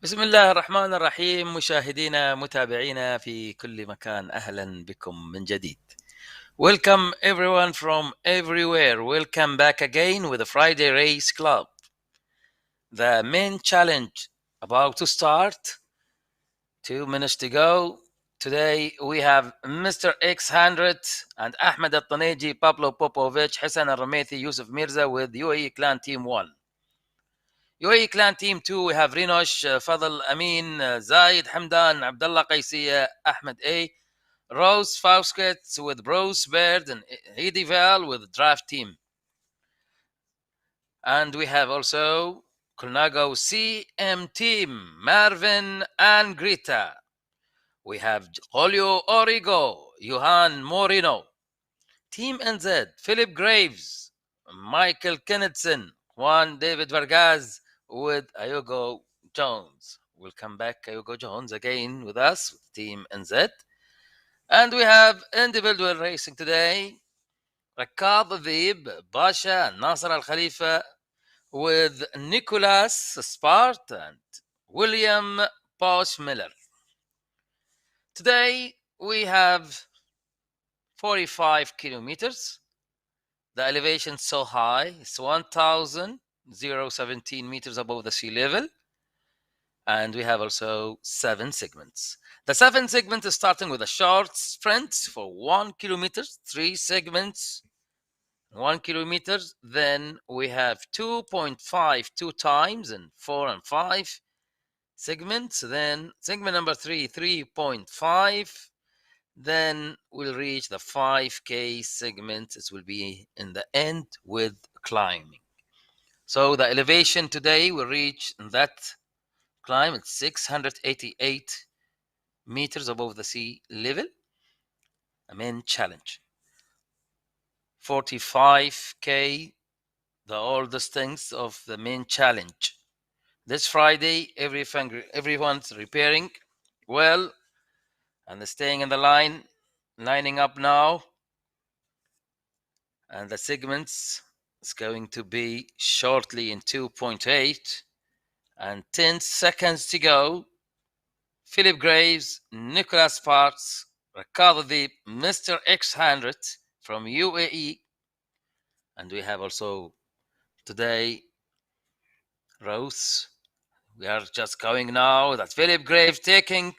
بسم الله الرحمن الرحيم. مشاهدينا متابعينا في كل مكان، أهلا بكم من جديد. Welcome everyone from everywhere. Welcome back again with the Friday Race Club. The main challenge about to start. 2 minutes to go. Today we have Mr. X100 and Ahmed Al-Taneji, Pablo Popovich, Hassan Al-Ramethi, Yusuf Mirza with UAE Clan Team 1. UAE Clan Team 2, we have Rinosh, Fadl Amin, Zaid Hamdan, Abdullah Qaisiya, Ahmed A, Rose Fauskets with Bruce Baird, and Hedi Val with Draft Team. And we have also Colnago CM Team, Marvin and Greta. We have Julio Origo, Johan Morino. Team NZ, Philip Graves, Michael Kennedson, Juan David Vargas with Ayogo Jones. We'll come back, Ayogo Jones, again with us, with Team NZ. And we have individual racing today. Rakab Adib, Basha, and Nasser Al Khalifa with Nicholas Spart and William Posh Miller. Today we have 45 kilometers. The elevation is so high, it's 1,017 meters above the sea level. And we have also 7 segments. The 7 segments is starting with a short sprint for 1 kilometer, 3 segments, 1 kilometer. Then we have 2.5 2 times and 4 and 5 segments. Then segment number 3, 3.5. Then we'll reach the 5K segment. It will be in the end with climbing. So the elevation today will reach that climb at 688 meters above the sea level. A main challenge. 45K, the oldest things of the main challenge. This Friday, everyone's repairing well and they're staying in the line, lining up now. And the segments is going to be shortly in 2.8 and 10 seconds to go. Philip Graves, Nicholas Sparks, Rakadhi, Mr. X100 from UAE. And we have also today Rose. We are just going now. That's Philip Graves taking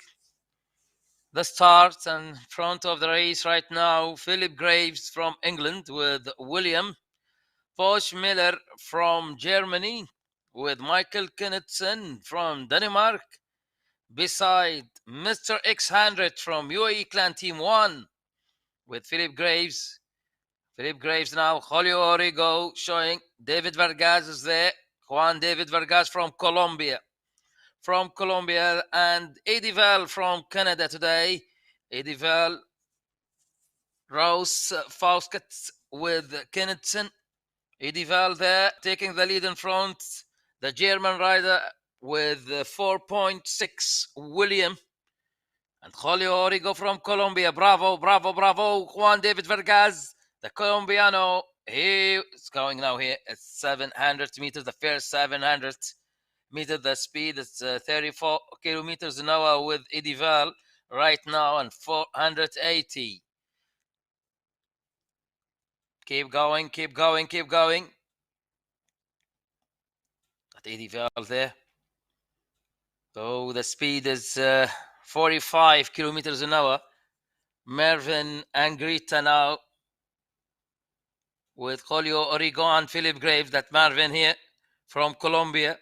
the start and front of the race right now. Philip Graves from England with William Posh Miller from Germany with Michael Kennedson from Denmark, beside Mr. X100 from UAE Clan Team 1 with Philip Graves. Philip Graves now, Julio Origo showing, David Vargas is there, Juan David Vargas from Colombia, and Eddie Val from Canada today. Eddie Val, Rose Fauskets with Kennedson. Eddie Val there taking the lead in front. The German rider with 4.6 William. And Julio Origo from Colombia. Bravo, bravo, bravo. Juan David Vargas, the Colombiano. He is going now here at 700 meters. The first 700 meters. The speed is 34 kilometers an hour with Eddie Val right now and 480. Keep going, keep going, keep going. Got Eddie Val there. So the speed is 45 kilometers an hour. Mervyn and Greta now with Julio Origo and Philip Graves. That Marvin here from Colombia.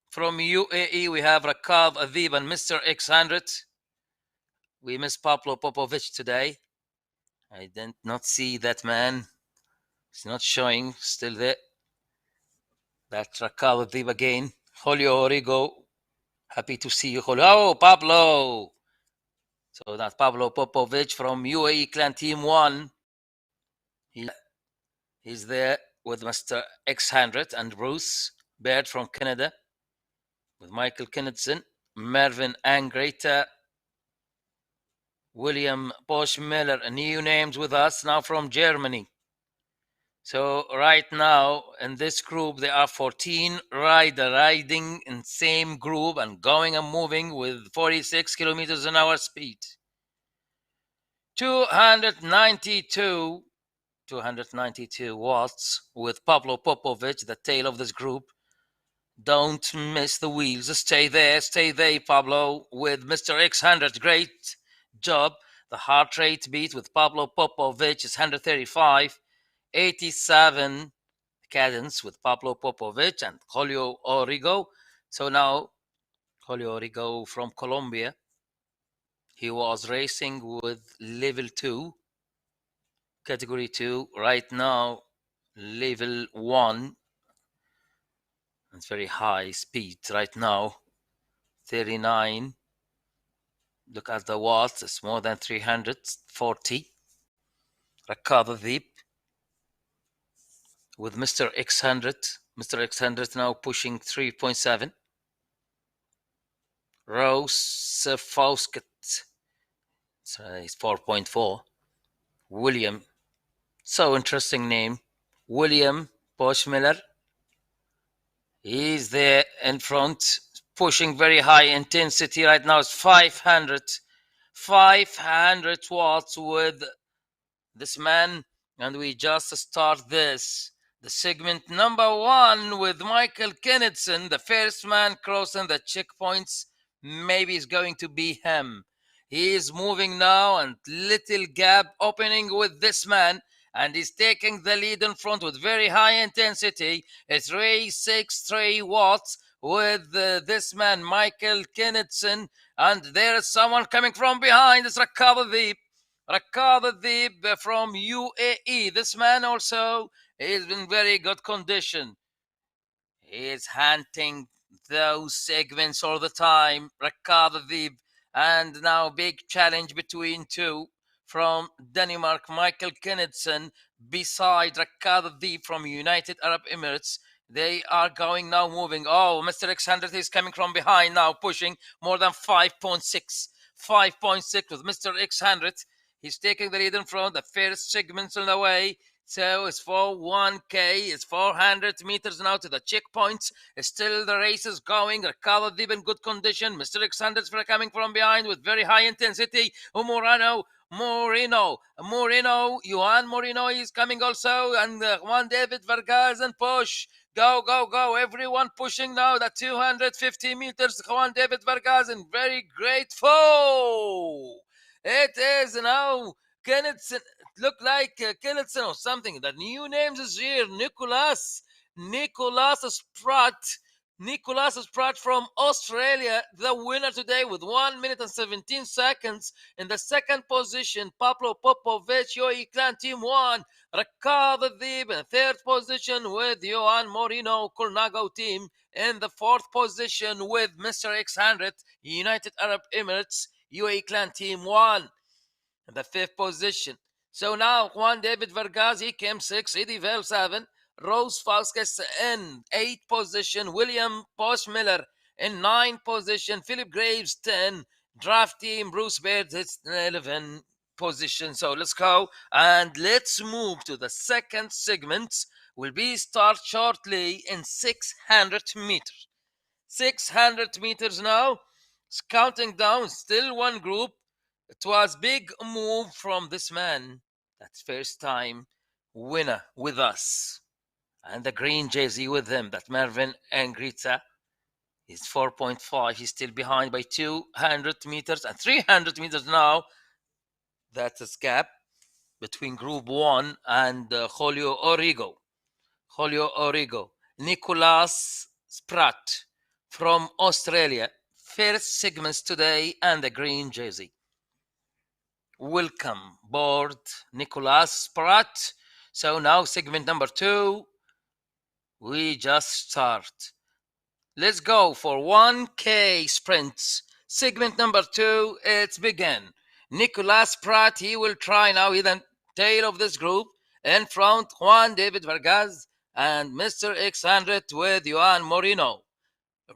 From UAE, we have Rakab Adib and Mr. X100. We miss Pablo Popovich today. I did not see that man. He's not showing, still there. That's Rakab Adib again. Julio Origo. Happy to see you, Julio. Oh, Pablo. So that's Pablo Popovich from UAE Clan Team 1. He's there with Mr. X100 and Bruce Baird from Canada, with Michael Kennedson, Mervyn Angreta, William Posh Miller, new names with us now from Germany. So right now in this group there are 14 riding in same group and going and moving with 46 kilometers an hour speed. 292 watts with Pablo Popovic, the tail of this group. Don't miss the wheels. Stay there, Pablo, with Mr. X100. Great job. The heart rate beat with Pablo Popovic is 135. 87 cadence with Pablo Popovic and Julio Origo. So now Julio Origo from Colombia. He was racing with level 2, category 2. Right now, level 1. It's very high speed right now. 39. Look at the watts. It's more than 340. Rakada Deep with Mr. X100. Mr. X100 now pushing 3.7. Rose Fausket. It's 4.4. William. So interesting name. William Boschmiller. He's there in front, pushing very high intensity right now. It's 500 watts with this man, and we just start this. The segment number 1 with Michael Kennedson, the first man crossing the checkpoints. Maybe it's going to be him. He is moving now, and little gap opening with this man, and he's taking the lead in front with very high intensity. It's 363 watts with this man, Michael Kennedson, and there is someone coming from behind. It's Rakaba Deep from UAE. This man also is in very good condition. He is hunting those segments all the time. Deep. And now big challenge between two from Denmark, Michael Kennedson, beside Deep from United Arab Emirates. They are going now moving. Oh, Mr. X100 is coming from behind now, pushing more than 5.6. 5.6 with Mr. X100. He's taking the lead in front. The first segment's on the way. So it's for 1K. It's 400 meters now to the checkpoints. Still the race is going. Ricardo Deep in good condition. Mr. X100 is coming from behind with very high intensity. Moreno. Juan Moreno is coming also. And Juan David Vargas and push. Go. Everyone pushing now the 250 meters. Juan David Vargas and very grateful. It is now Kennedson. Look like Kennedson or something. The new names is here. Nicolas Spratt from Australia, the winner today with 1 minute and 17 seconds. In the second position, Pablo Popovic, UAE Clan Team 1. Ricardo Deeb in third position with Juan Moreno, Colnago team. In the fourth position with Mr. X100, United Arab Emirates, UAE Clan Team 1. In the fifth position. So now Juan David Vargas, he came 6, Eddie Vel 7, Rose Falskes in 8th position, William Poshmiller in 9th position, Philip Graves 10, draft team Bruce Baird is 11 position. So let's go and let's move to the second segment. Will be start shortly in 600 meters. 600 meters now. It's counting down, still one group. It was big move from this man. That's first time winner with us. And the green jersey with him, that Mervin Angrita. He's 4.5. He's still behind by 200 meters and 300 meters now. That's a gap between Group 1 and Julio Origo. Nicolas Spratt from Australia. First segments today and the green jersey. Welcome board, Nicolas Spratt. So now segment number 2. We just start. Let's go for 1K sprints. Segment number 2, it's begin. Nicolas Spratt, he will try now. He's the tail of this group. In front, Juan David Vargas and Mr. X100 with Juan Moreno.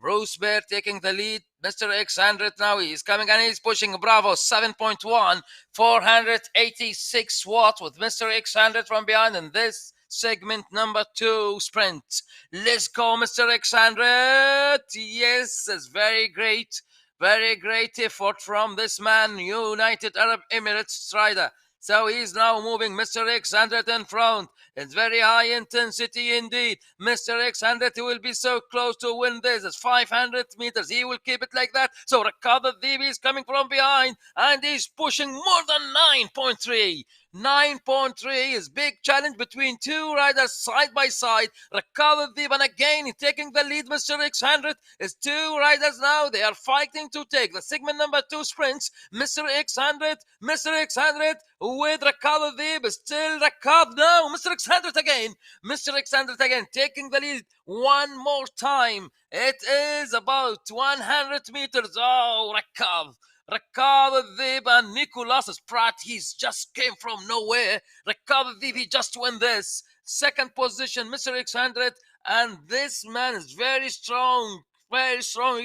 Bruce Baird taking the lead. Mr. X100 now he's coming and he's pushing. Bravo, 7.1, 486 watts with Mr. X100 from behind. And this segment number 2 sprint. Let's go, Mr. 600. Yes, it's very great effort from this man, United Arab Emirates strider. So he's now moving Mr. 600 in front. It's very high intensity indeed. Mr. 600 will be so close to win this. It's 500 meters. He will keep it like that. So Raqad Al-Dhibi is coming from behind and he's pushing more than 9.3. 9.3 is big challenge between two riders side by side. Raqad Al-Dhibi and again taking the lead. Mr. 600 is two riders now. They are fighting to take the segment number 2 sprints. Mr. 600 with Raqad Al-Dhibi. Still Raqad now. Mr. 600 again. Mr. 600 again taking the lead one more time. It is about 100 meters. Oh, Raqad Al-Dhibi and Nicolas Spratt, he's just came from nowhere. Raqad Al-Dhibi just won this. Second position, Mr. 600, and this man is very strong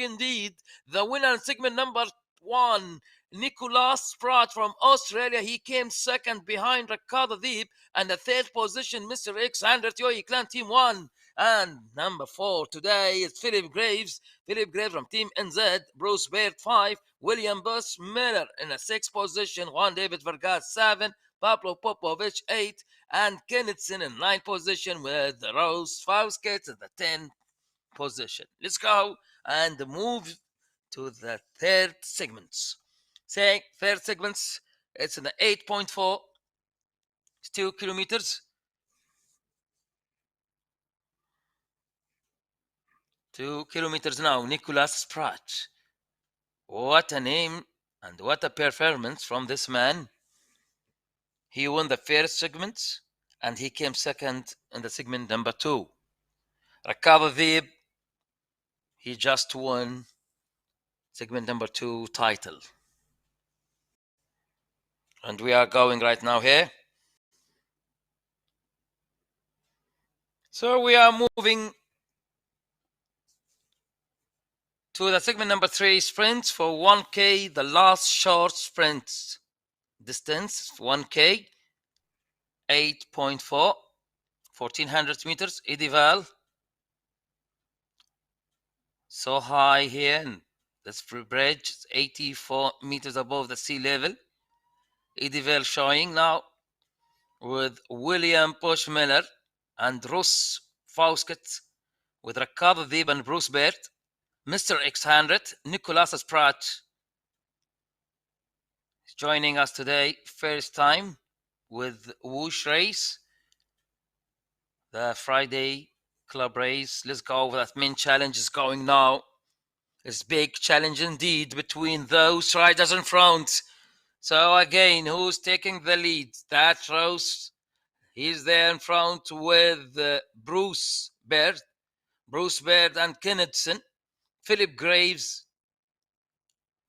indeed. The winner in segment number 1, Nicolas Spratt from Australia, he came second behind Raqad Al-Dhibi, and the third position, Mr. 600, UAE Clan Team 1. And number 4 today is Philip Graves from Team NZ, Bruce Baird 5, William Bush Miller in the 6th position, Juan David Vargas 7, Pablo Popovich 8, and Kennethson in 9th position with Rose Fauskets in the 10th position. Let's go and move to the third segments. Third segments, it's in the 8.4, it's 2 kilometers. 2 kilometers now, Nicolas Spratt. What a name and what a performance from this man. He won the first segment and he came second in the segment number 2. Raqad Al-Dhibi, he just won segment number 2 title. And we are going right now here. So we are moving to the segment number 3 sprints for 1K, the last short sprint distance, 1K, 8.4, 1400 meters, Edival. So high here, and this bridge is 84 meters above the sea level. Edival showing now with William Bush Miller and Russ Fauskett with Raqad Al-Dhibi and Bruce Baird. Mr. 600, Nicolas Spratt is joining us today, first time with MyWhoosh race, the Friday club race. Let's go. That main challenge is going now. It's big challenge indeed between those riders in front. So again, who's taking the lead? That's Rose. He's there in front with Bruce Baird and Kennethson. Philip Graves,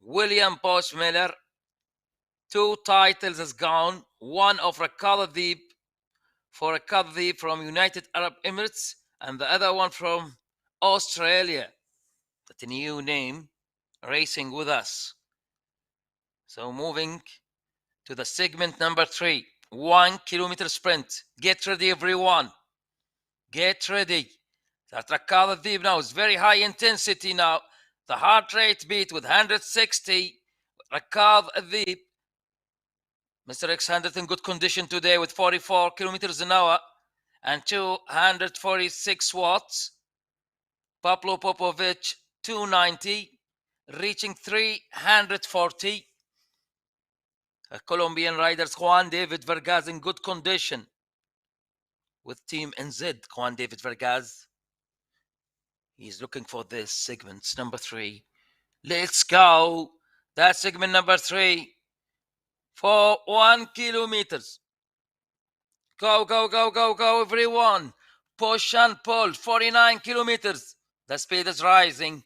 William Bush Miller. 2 titles is gone. One of Raqad Al-Dhibi for Raqad Al-Dhibi from United Arab Emirates, and the other one from Australia. That's a new name, racing with us. So moving to the segment number 3, 1 kilometer sprint. Get ready, everyone. Get ready. That Raqad Al-Dhibi now is very high intensity now. The heart rate beat with 160. Raqad Al-Dhibi. Mr. 600 in good condition today with 44 kilometers an hour and 246 watts. Pablo Popovich 290, reaching 340. Colombian riders Juan David Vargas in good condition with Team NZ. Juan David Vargas, he's looking for this segment number 3. Let's go. That's segment number 3 for 1 kilometers. Go, everyone. Push and pull. 49 kilometers. The speed is rising.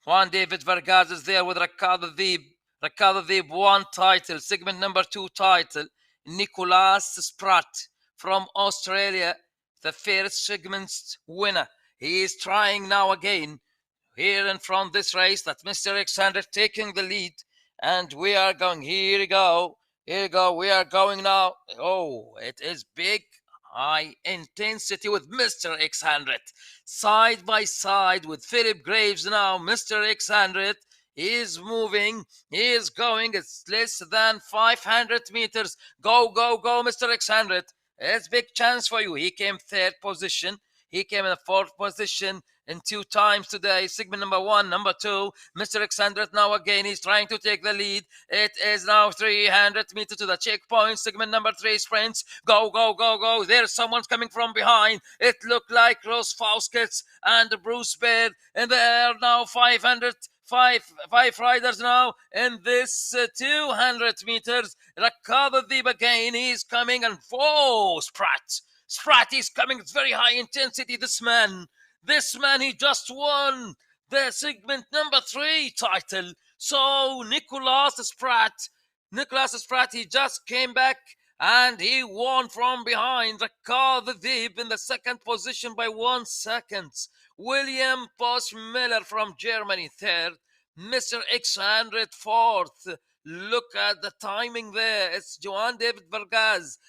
Juan David Vargas is there with Raqad Al-Dhibi. Raqad Al-Dhibi 1 title, segment number 2 title. Nicolas Spratt from Australia, the first segment winner. He is trying now again here in front this race. That Mr. 600 taking the lead. And we are going. Here we go. We are going now. Oh, it is big. high intensity with Mr. X100. Side by side with Philip Graves now. Mr. X100 is moving. He is going. It's less than 500 meters. Go, go, go, Mr. X100. It's big chance for you. He came third position. He came in the fourth position in 2 times today. Segment number 1, number 2. Mr. X100 now again. He's trying to take the lead. It is now 300 meters to the checkpoint. Segment number 3 sprints. Go, go, go, go. There's someone's coming from behind. It looked like Ross Fauskets and Bruce Baird. And there are now 5 riders now in this 200 meters. Rakab Adib again. He's coming and whoa, Sprat is coming. It's very high intensity. This man, he just won the segment number 3 title. So Nicolas Sprat, he just came back and he won from behind Rakab Adib in the second position by 1 second. William Bosch-Miller from Germany third. Mr. X100 fourth. Look at the timing there. It's Juan David Vargas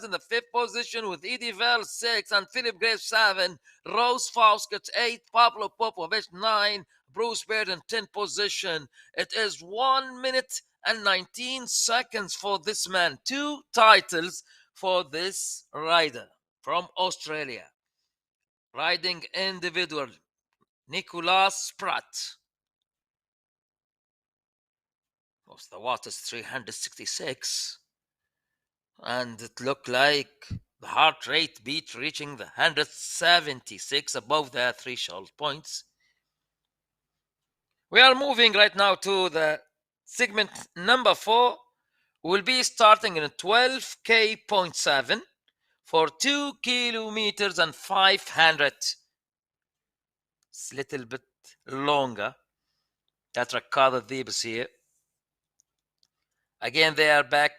in the 5th position with Eddie Vel 6 and Philip Graves 7. Rose Fauskett 8. Pablo Popovich 9. Bruce Baird in 10th position. It is 1 minute and 19 seconds for this man. 2 titles for this rider from Australia. Riding individual, Nicolas Sprat. The water's 366. And it looked like the heart rate beat reaching the 176 above the threshold points. We are moving right now to the segment number 4. We'll be starting in 12K.7 for 2 kilometers and 500. It's a little bit longer. That Rakab Adib is here. Again, they are back.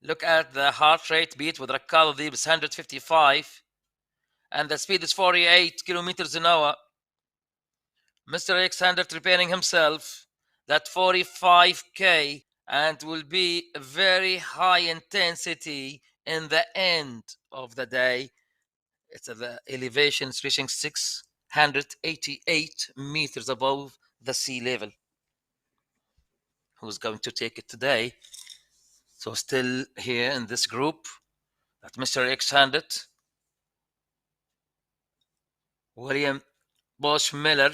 Look at the heart rate beat with Rakab Adib is 155. And the speed is 48 kilometers an hour. Mr. X100 preparing himself. That 45K and will be very high intensity in the end of the day. It's the elevation is reaching 688 meters above the sea level. Who's going to take it today? So still here in this group, that Mr. X100, William Bosch-Miller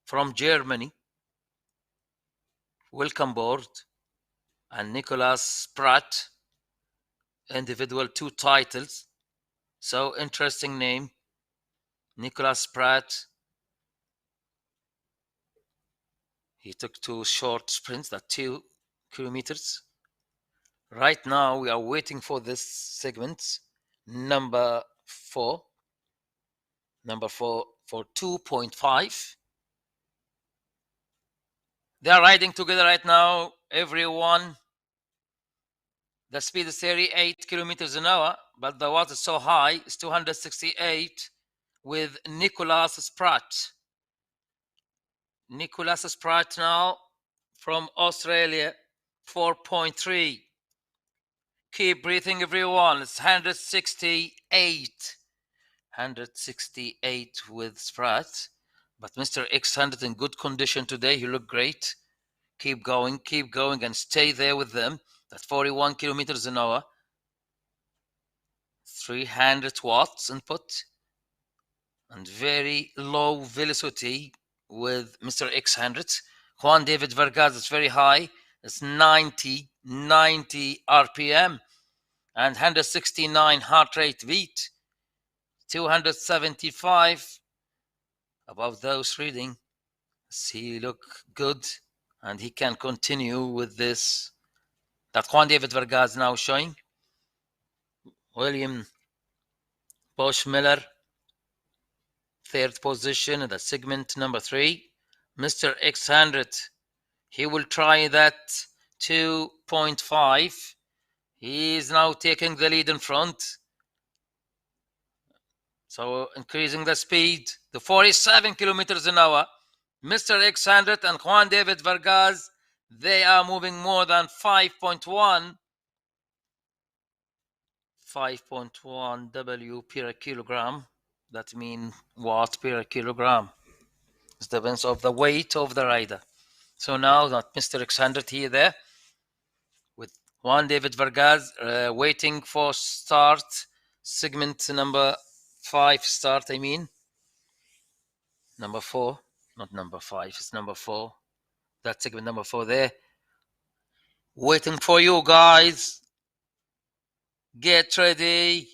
from Germany, welcome board, and Nicolas Sprat, individual 2 titles. So interesting name, Nicolas Sprat. He took 2 short sprints, that 2 kilometers. Right now, we are waiting for this segment, number 4 for 2.5. They are riding together right now, everyone. The speed is 38 kilometers an hour, but the water is so high, it's 268 with Nicolas Sprat. Nicolas Sprat now from Australia, 4.3. Keep breathing, everyone. It's 168 with Sprat. But Mr. X100 in good condition today. You look great. Keep going, and stay there with them. That's 41 kilometers an hour. 300 watts input. And very low velocity with Mr. X100. Juan David Vargas is very high. It's 90 RPM and 169 heart rate beat. 275 above those reading. He look good and he can continue with this. That Juan David Vargas now showing. William Bosch-Miller, 3rd position in the segment number 3. Mr. X100, he will try that 2.5. He is now taking the lead in front. So increasing the speed to 47 kilometers an hour. Mr. X100 and Juan David Vargas, they are moving more than 5.1. 5.1 W per kilogram. That means watt per kilogram. It depends of the weight of the rider. So now that Mr. Alexander here there with Juan David Vargas waiting for start segment number 5 start. I mean number 4, not number 5. It's number 4. That segment number 4 there. Waiting for you guys. Get ready.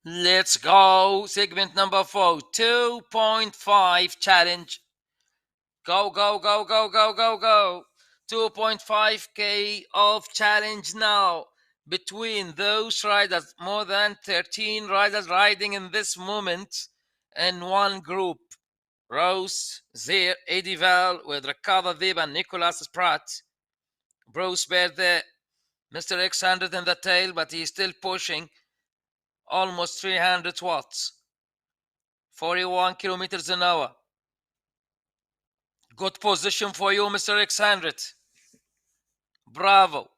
Let's go. Segment number 4. 2.5 challenge. Go, go, go, go, go, go, go. 2.5K of challenge now between those riders. More than 13 riders riding in this moment in one group. Rose, Zir, Eddie Val with Ricardo Dib and Nicolas Pratt. Bruce Baird there. Mr. Alexander in the tail, but he's still pushing almost 300 watts. 41 kilometers an hour. Good position for you, Mr. Alexander. Bravo.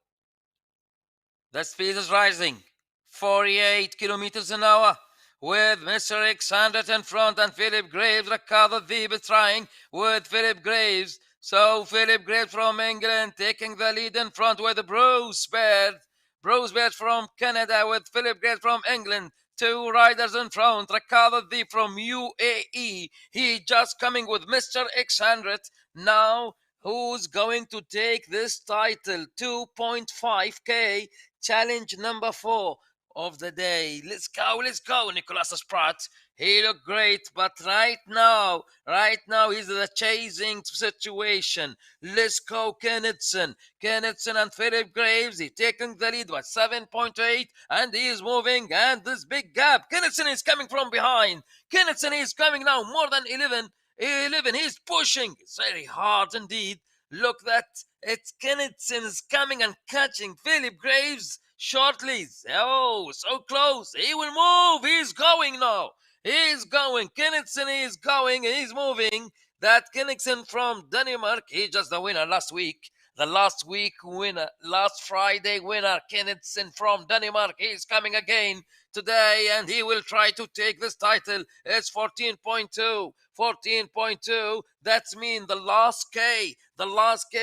The speed is rising. 48 kilometers an hour with Mr. Alexander in front and Philip Graves. Ricardo Dib trying with Philip Graves. So Philip Graves from England taking the lead in front with Bruce Baird. Bruce Baird from Canada with Philip Graves from England. Two riders in front. Ricardo Dib from UAE. He just coming with Mr. Alexander. Now who's going to take this title? 2.5K challenge number 4 of the day. Let's go, Nicolas Pratt. He looked great, but right now he's in a chasing situation. Let's go, Kennethson and Philip Graves. He's taking the lead by 7.8, and he is moving, and this big gap. Kennethson is coming from behind. Kennethson is coming now more than 11. He's pushing. It's very hard indeed. Look that it's Kennethson is coming and catching Philip Graves shortly. Oh, so close. He will move. He's going now. He's going. Kennethson is going. He's moving. That Kennethson from Denmark. He's just the winner last week. The last week winner, last Friday winner, Kennethson from Denmark. He's coming again today, and he will try to take this title. It's 14.2. 14.2. That's mean the last K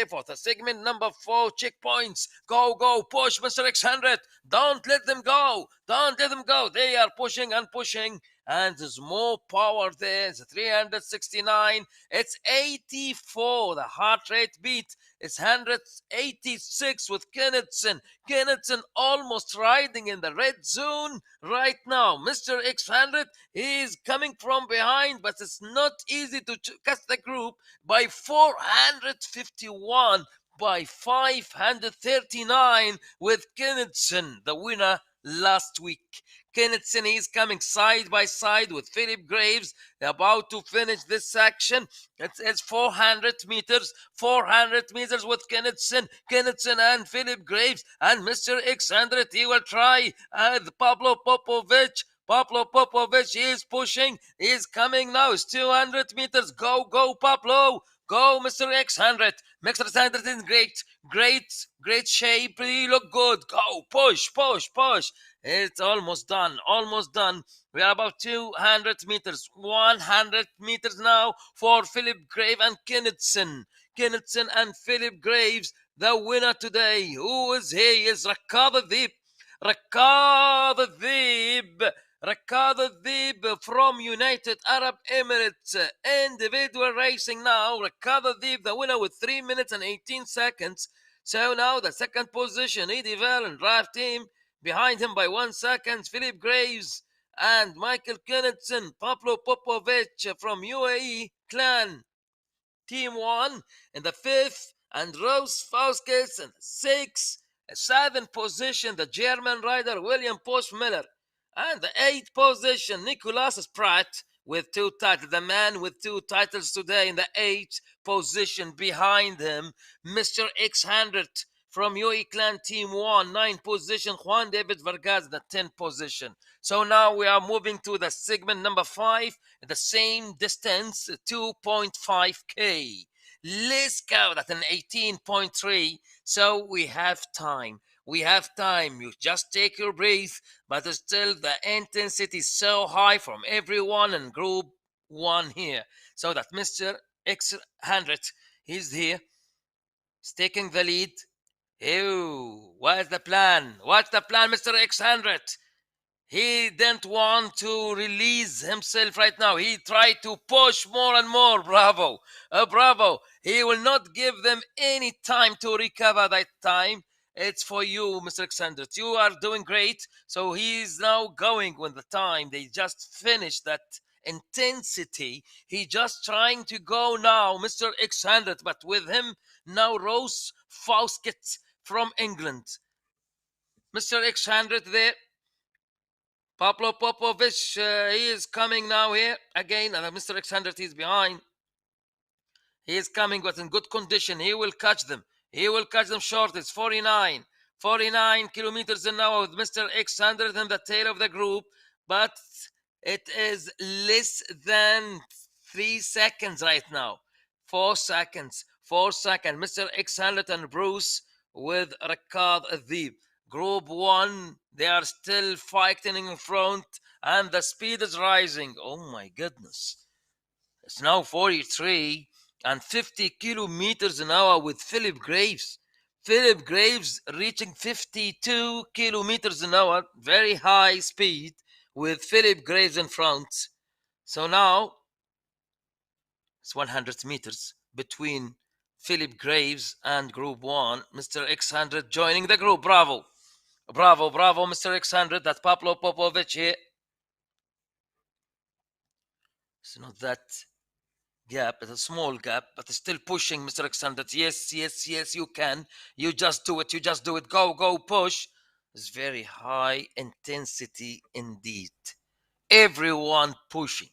for the segment number 4 checkpoints. Go, push, Mr. Alexander. Don't let them go. They are pushing and pushing, and there's more power there. It's 369. It's 84. The heart rate beat. It's 186 with Kennethson. Kennethson almost riding in the red zone right now. Mr. Alexander is coming from behind, but it's not easy to catch the group by 451 by 539 with Kennethson, the winner last week. Kennethson is coming side by side with Philip Graves. They're about to finish this section. It's 400 meters. 400 meters with Kennethson and Philip Graves. And Mr. Alexander, he will try. Pablo Popovich is pushing. He's coming now. It's 200 meters. Go, Pablo. Go, Mr. Alexander. Mr. Alexander is in great shape. He look good. Go, push. It's almost done. We are about 200 meters. 100 meters now for Philip Graves and Kennethson. Kennethson and Philip Graves. The winner today. Who is he? Is Ricardo Dib. Ricardo Dib from United Arab Emirates. Individual racing now. Ricardo Dib, the winner with 3 minutes and 18 seconds. So now the second position, Eddie Val and drive team. Behind him by 1 second, Philip Graves and Michael Kennethson. Pablo Popovich from UAE Clan. Team 1 in the 5th, and Rose Fauskes in the 6th. 7th position, the German rider William Posch-Miller. And the 8th position, Nicolas Pratt with 2 titles. The man with 2 titles today in the 8th position. Behind him, Mr. X100 from UAE Clan Team 1, 9th position. Juan David Vargas in the 10th position. So now we are moving to the segment number 5, the same distance, 2.5K. Let's go. That's an 18.3. So we have time. We have time. You just take your breath, but still the intensity is so high from everyone in group one here. So that Mr. X100, he's here, he's taking the lead. Ew, what's the plan? What's the plan, Mr. X100? He didn't want to release himself right now. He tried to push more and more. Bravo. Bravo. He will not give them any time to recover that time. It's for you, Mr. Alexander. You are doing great. So he's now going with the time. They just finished that intensity. He just trying to go now, Mr. X100. But with him now, Rose Fauskett from England. Mr. X100 there. Pablo Popovich, he is coming now here again, and Mr. Alexander is behind. He is coming, but in good condition. He will catch them. He will catch them short. It's 49 kilometers an hour with Mr. Alexander in the tail of the group, but it is less than 3 seconds right now. 4 seconds. 4 seconds. Mr. Alexander and Bruce with Ricard Adib. Group 1, they are still fighting in front, and the speed is rising. Oh my goodness. It's now 43 and 50 kilometers an hour with Philip Graves. Philip Graves reaching 52 kilometers an hour, very high speed with Philip Graves in front. So now it's 100 meters between Philip Graves and Group 1. Mr. X100 joining the group. Bravo. Bravo, bravo, Mr. X100. That's Pablo Popovich here. It's not that gap. It's a small gap, but it's still pushing, Mr. Alexander. Yes, yes, yes, you can. You just do it. You just do it. Go, go, push. It's very high intensity indeed. Everyone pushing.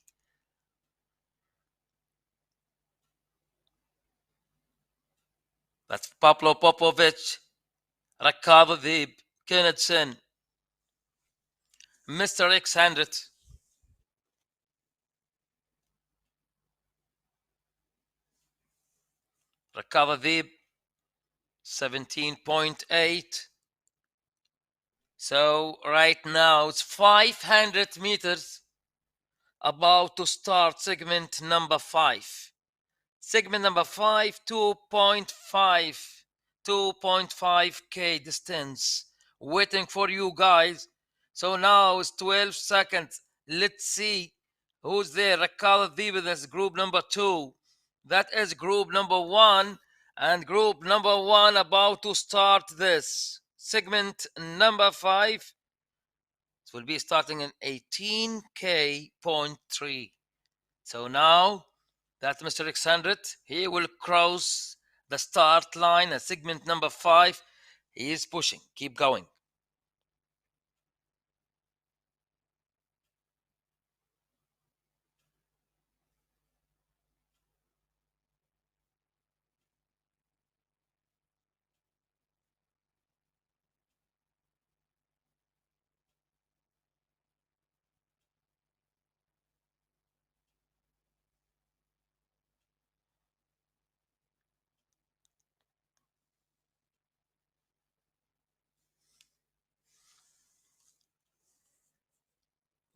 That's Pablo Popovich, Ricard Adib, Kenneth Sen, Mr. X100. Ricard Adib, 17.8. So right now it's 500 meters, about to start segment number 5. Segment number 5, 2.5k distance, waiting for you guys. So now it's 12 seconds. Let's see who's there. Ricard Adib, that's group number 2. That is group number 1. And group number 1 about to start this. Segment number 5. It will be starting in 18k.3. So now that Mr. Alexander, he will cross the start line at segment number 5. He is pushing. Keep going.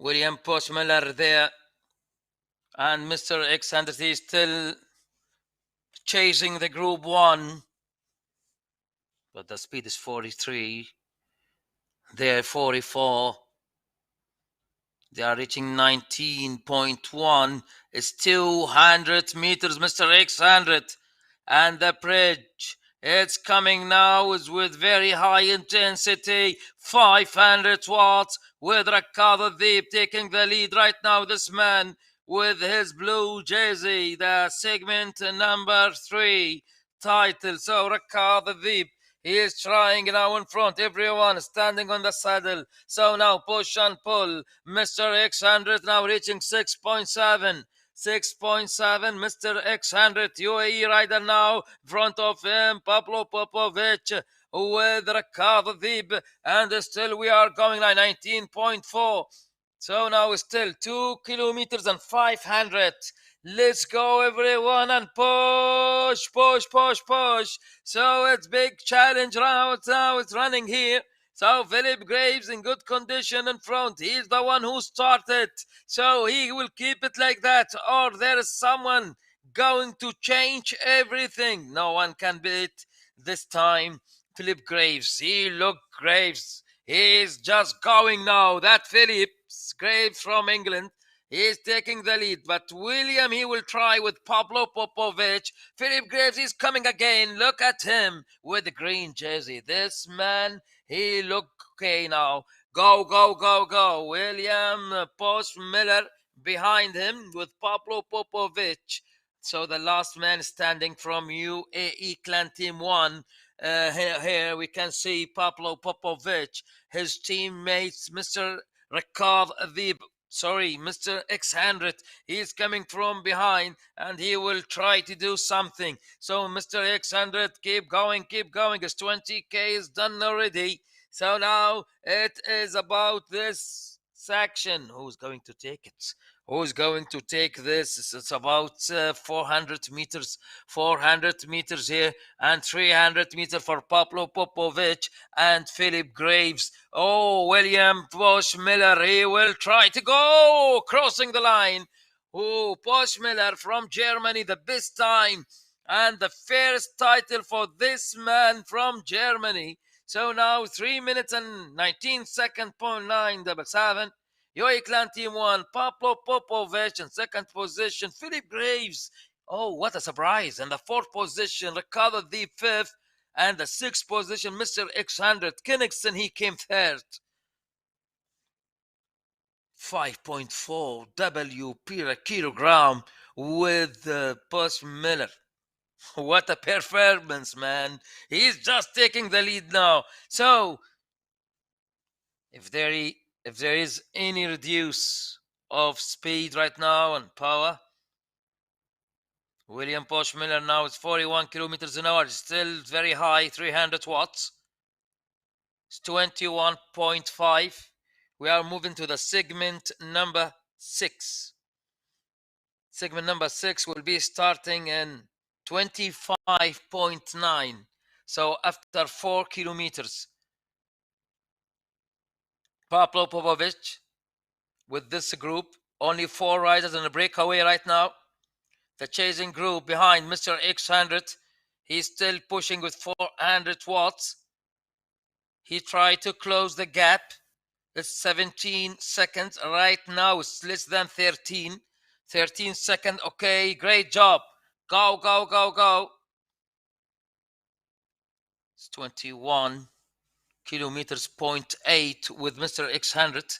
William Postmiller there. And Mr. Alexander is still chasing the group 1. But the speed is 43. They're 44. They are reaching 19.1. It's 200 meters, Mr. X100. And the bridge, it's coming now is with very high intensity. 500 watts with Ricard Adib taking the lead right now. This man with his blue jersey, the segment number 3 title. So Ricard Adib, he is trying now in front. Everyone standing on the saddle. So now push and pull. Mr. X100 now reaching 6.7. 6.7. Mr. X100 UAE rider now. In front of him, Pablo Popovich with Ricard Adib. And still we are going now. 19.4. So now it's still 2 kilometers and 500. Let's go, everyone, and push, push, push, push. So it's big challenge round. Now it's running here. So Philip Graves in good condition in front. He's the one who started. So he will keep it like that. Or there is someone going to change everything. No one can beat this time Philip Graves. He look Graves. He's just going now. That Phillips Graves from England. He's taking the lead, but William, he will try with Pablo Popovich. Philip Graves is coming again. Look at him with the green jersey. This man, he look okay now. Go, go, go, go. William Post Miller behind him with Pablo Popovich. So the last man standing from UAE Clan Team 1. Here we can see Pablo Popovich, his teammates, Mr. Ricard Adib. Sorry, Mr. X100. He is coming from behind and he will try to do something. So, Mr. X100, keep going, keep going. His 20K is done already. So now it is about this section. Who's going to take it? Who's going to take this? It's about 400 meters. 400 meters here and 300 meters for Pablo Popovich and Philip Graves. Oh, William Bosch Miller, he will try to go crossing the line. Oh, Bosch Miller from Germany, the best time and the first title for this man from Germany. So now 3 minutes and 19 seconds, 0.977. Yoy Clan Team 1, Pablo Popovich in second position, Philip Graves. Oh, what a surprise. And the fourth position, Ricardo the fifth. And the sixth position, Mr. X100. Kinnixon, he came third. 5.4 W per kilogram with Post Miller. What a performance, man. He's just taking the lead now. So, if there is any reduce of speed right now and power, William Bosch Miller now is 41 kilometers an hour. It's still very high, 300 watts. It's 21.5. We are moving to the segment number 6. Segment number 6 will be starting in 25.9. So after 4 kilometers, Pablo Popovich with this group, only 4 riders in a breakaway right now. The chasing group behind Mr. X100, he's still pushing with 400 watts. He tried to close the gap. It's 17 seconds. Right now, it's less than 13. 13 seconds. Okay, great job. Go, go, go, go. It's 21 kilometers, 0.8 with Mr. X100.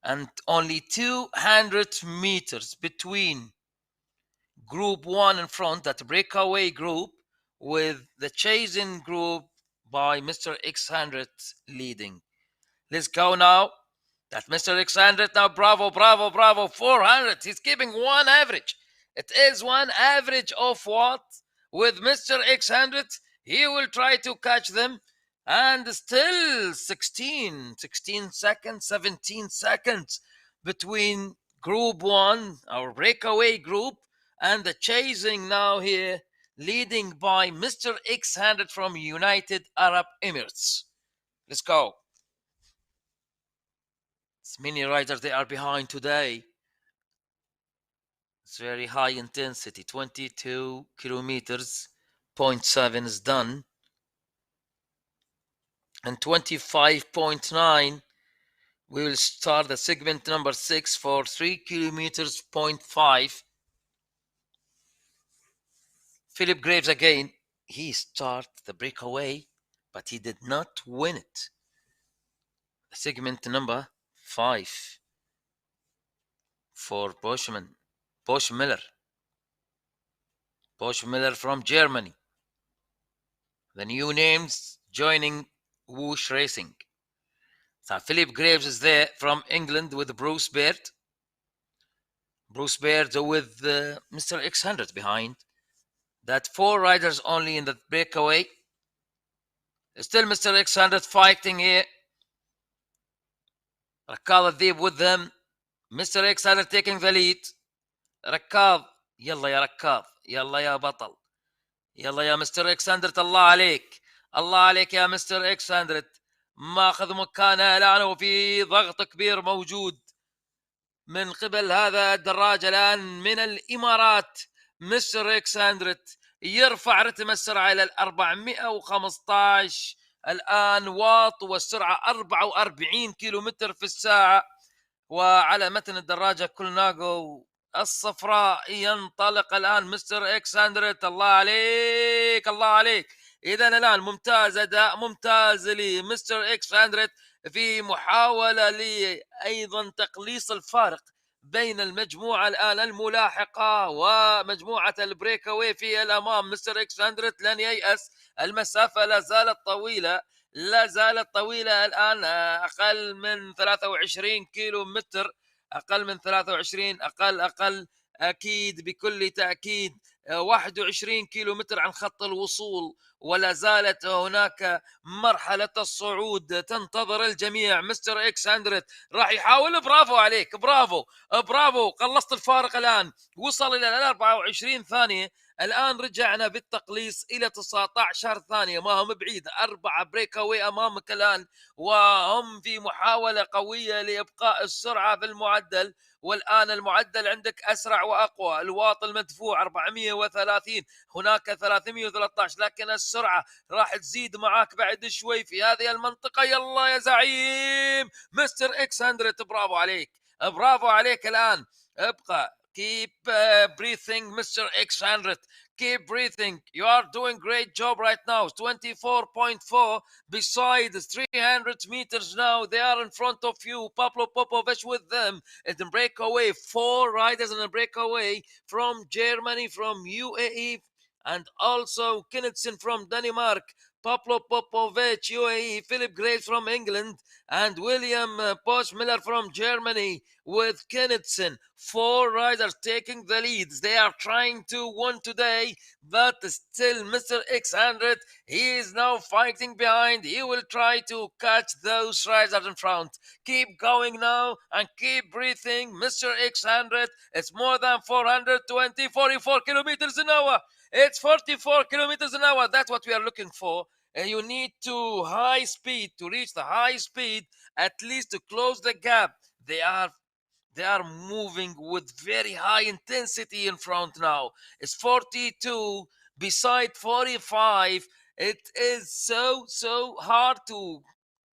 And only 200 meters between Group 1 in front, that breakaway group, with the chasing group by Mr. X100 leading. Let's go now. That Mr. X100 now, bravo, bravo, bravo, 400. He's keeping one average. It is one average of what? With Mr. X100, he will try to catch them. And still 16 seconds, 17 seconds between Group 1, our breakaway group, and the chasing now here, leading by Mr. X100 from United Arab Emirates. Let's go. It's many riders they are behind today. It's very high intensity. 22 kilometers, 0.7 is done. And 25.9, we will start the segment number 6 for 3 kilometers, 0.5. Philip Graves again. He started the breakaway, but he did not win it. Segment number 5 for Bosch Miller. Bosch Miller from Germany. The new names joining MyWhoosh Racing. So Philip Graves is there from England with Bruce Baird. Bruce Baird with Mr. X100 behind. That 4 riders only in the breakaway. Still Mr. X100 fighting here. ركاض الذيب with them. Mr. X are taking the lead. ركاض، يلا يا ركاض، يلا يا بطل، يلا يا مستر اكساندرت، الله عليك، الله عليك يا مستر اكساندرت، ماخذ مكانه الان وفي ضغط كبير موجود من قبل هذا الدراج الان من الامارات. مستر اكساندرت يرفع رتم السرعه الى 415 الان واط، والسرعه 44 كيلومتر في الساعه. وعلى متن الدراجة كولناغو الصفراء ينطلق الآن مستر إكساندرت، الله عليك، الله عليك. إذا الآن ممتاز، أداء ممتاز لمستر إكساندرت في محاولة لأيضا تقليص الفارق بين المجموعة الآن الملاحقة ومجموعة البريكاوي في الأمام. مستر إكساندرت لن ييأس، المسافة لا زالت طويلة، لا زالت طويلة الآن، أقل من 23 كيلو متر، أقل من 23، أقل أكيد بكل تأكيد 21 كيلو متر عن خط الوصول، ولا زالت هناك مرحلة الصعود تنتظر الجميع. مستر إكساندرت راح يحاول، برافو عليك، برافو برافو، قلصت الفارق الآن، وصل إلى 24 ثانية. الآن رجعنا بالتقليص إلى 19 ثانية، ما هم بعيد، 4 بريكاوي أمامك الآن، وهم في محاولة قوية لإبقاء السرعة في المعدل. والآن المعدل عندك أسرع وأقوى، الواط المدفوع 430، هناك 313، لكن السرعة راح تزيد معاك بعد شوي في هذه المنطقة. يلا يا زعيم مستر إكساندرت، برافو عليك، برافو عليك. الآن ابقى keep breathing Mr. X100, keep breathing, you are doing great job right now. 24.4 beside 300 meters now, they are in front of you. Pablo Popovich with them in the breakaway, 4 riders in a breakaway from Germany, from UAE, and also Knudsen from Denmark, Pablo Popovich UAE, Philip Graves from England, and William Bosch Miller from Germany with Knudsen. 4 riders taking the leads. They are trying to win today, but still Mr. X100, he is now fighting behind. He will try to catch those riders in front. Keep going now and keep breathing. Mr. X100, it's more than 420, 44 kilometers an hour. It's 44 kilometers an hour. That's what we are looking for. And you need to high speed to reach the high speed, at least to close the gap. They are moving with very high intensity in front now. It's 42 beside 45. It is so hard to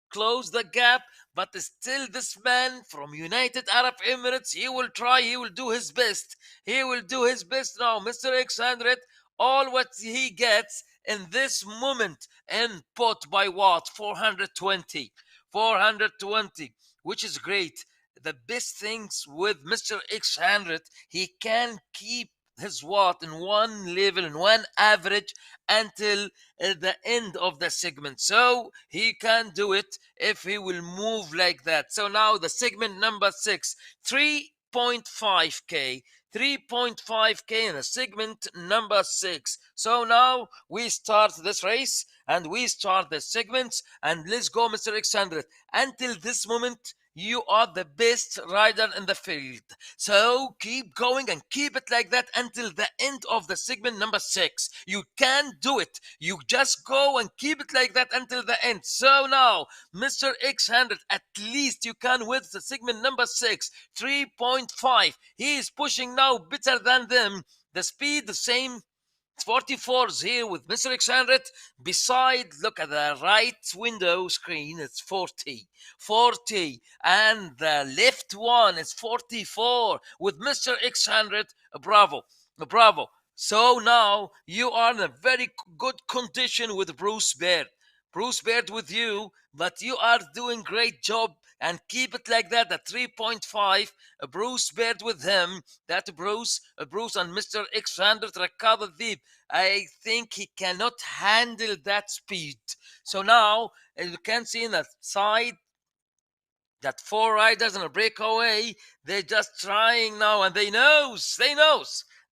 close the gap, but still this man from United Arab Emirates, he will try, he will do his best. He will do his best now. Mr. X100, all what he gets in this moment and put by what? 420. 420, which is great. The best things with Mr. X100, he can keep his watt in one level, in one average, until the end of the segment. So he can do it if he will move like that. So now the segment number 6, 3.5k, 3.5k in the segment number 6. So now we start this race and we start the segments, and let's go, Mr. Alexander. Until this moment, you are the best rider in the field. So keep going and keep it like that until the end of the segment number 6. You can do it. You just go and keep it like that until the end. So now, Mr. X100, at least you can with the segment number 6, 3.5. He is pushing now better than them. The speed the same. 44s here with Mr. X100. Beside, look at the right window screen, it's 40. 40. And the left one is 44 with Mr. X100. Bravo. Bravo. So now you are in a very good condition with Bruce Baird. Bruce Baird with you, but you are doing great job and keep it like that at 3.5. Bruce Baird with him. That Bruce and Mr. X100 Rakab Deep. I think he cannot handle that speed. So now, as you can see in the side, that 4 riders in a breakaway, they're just trying now, and they knows.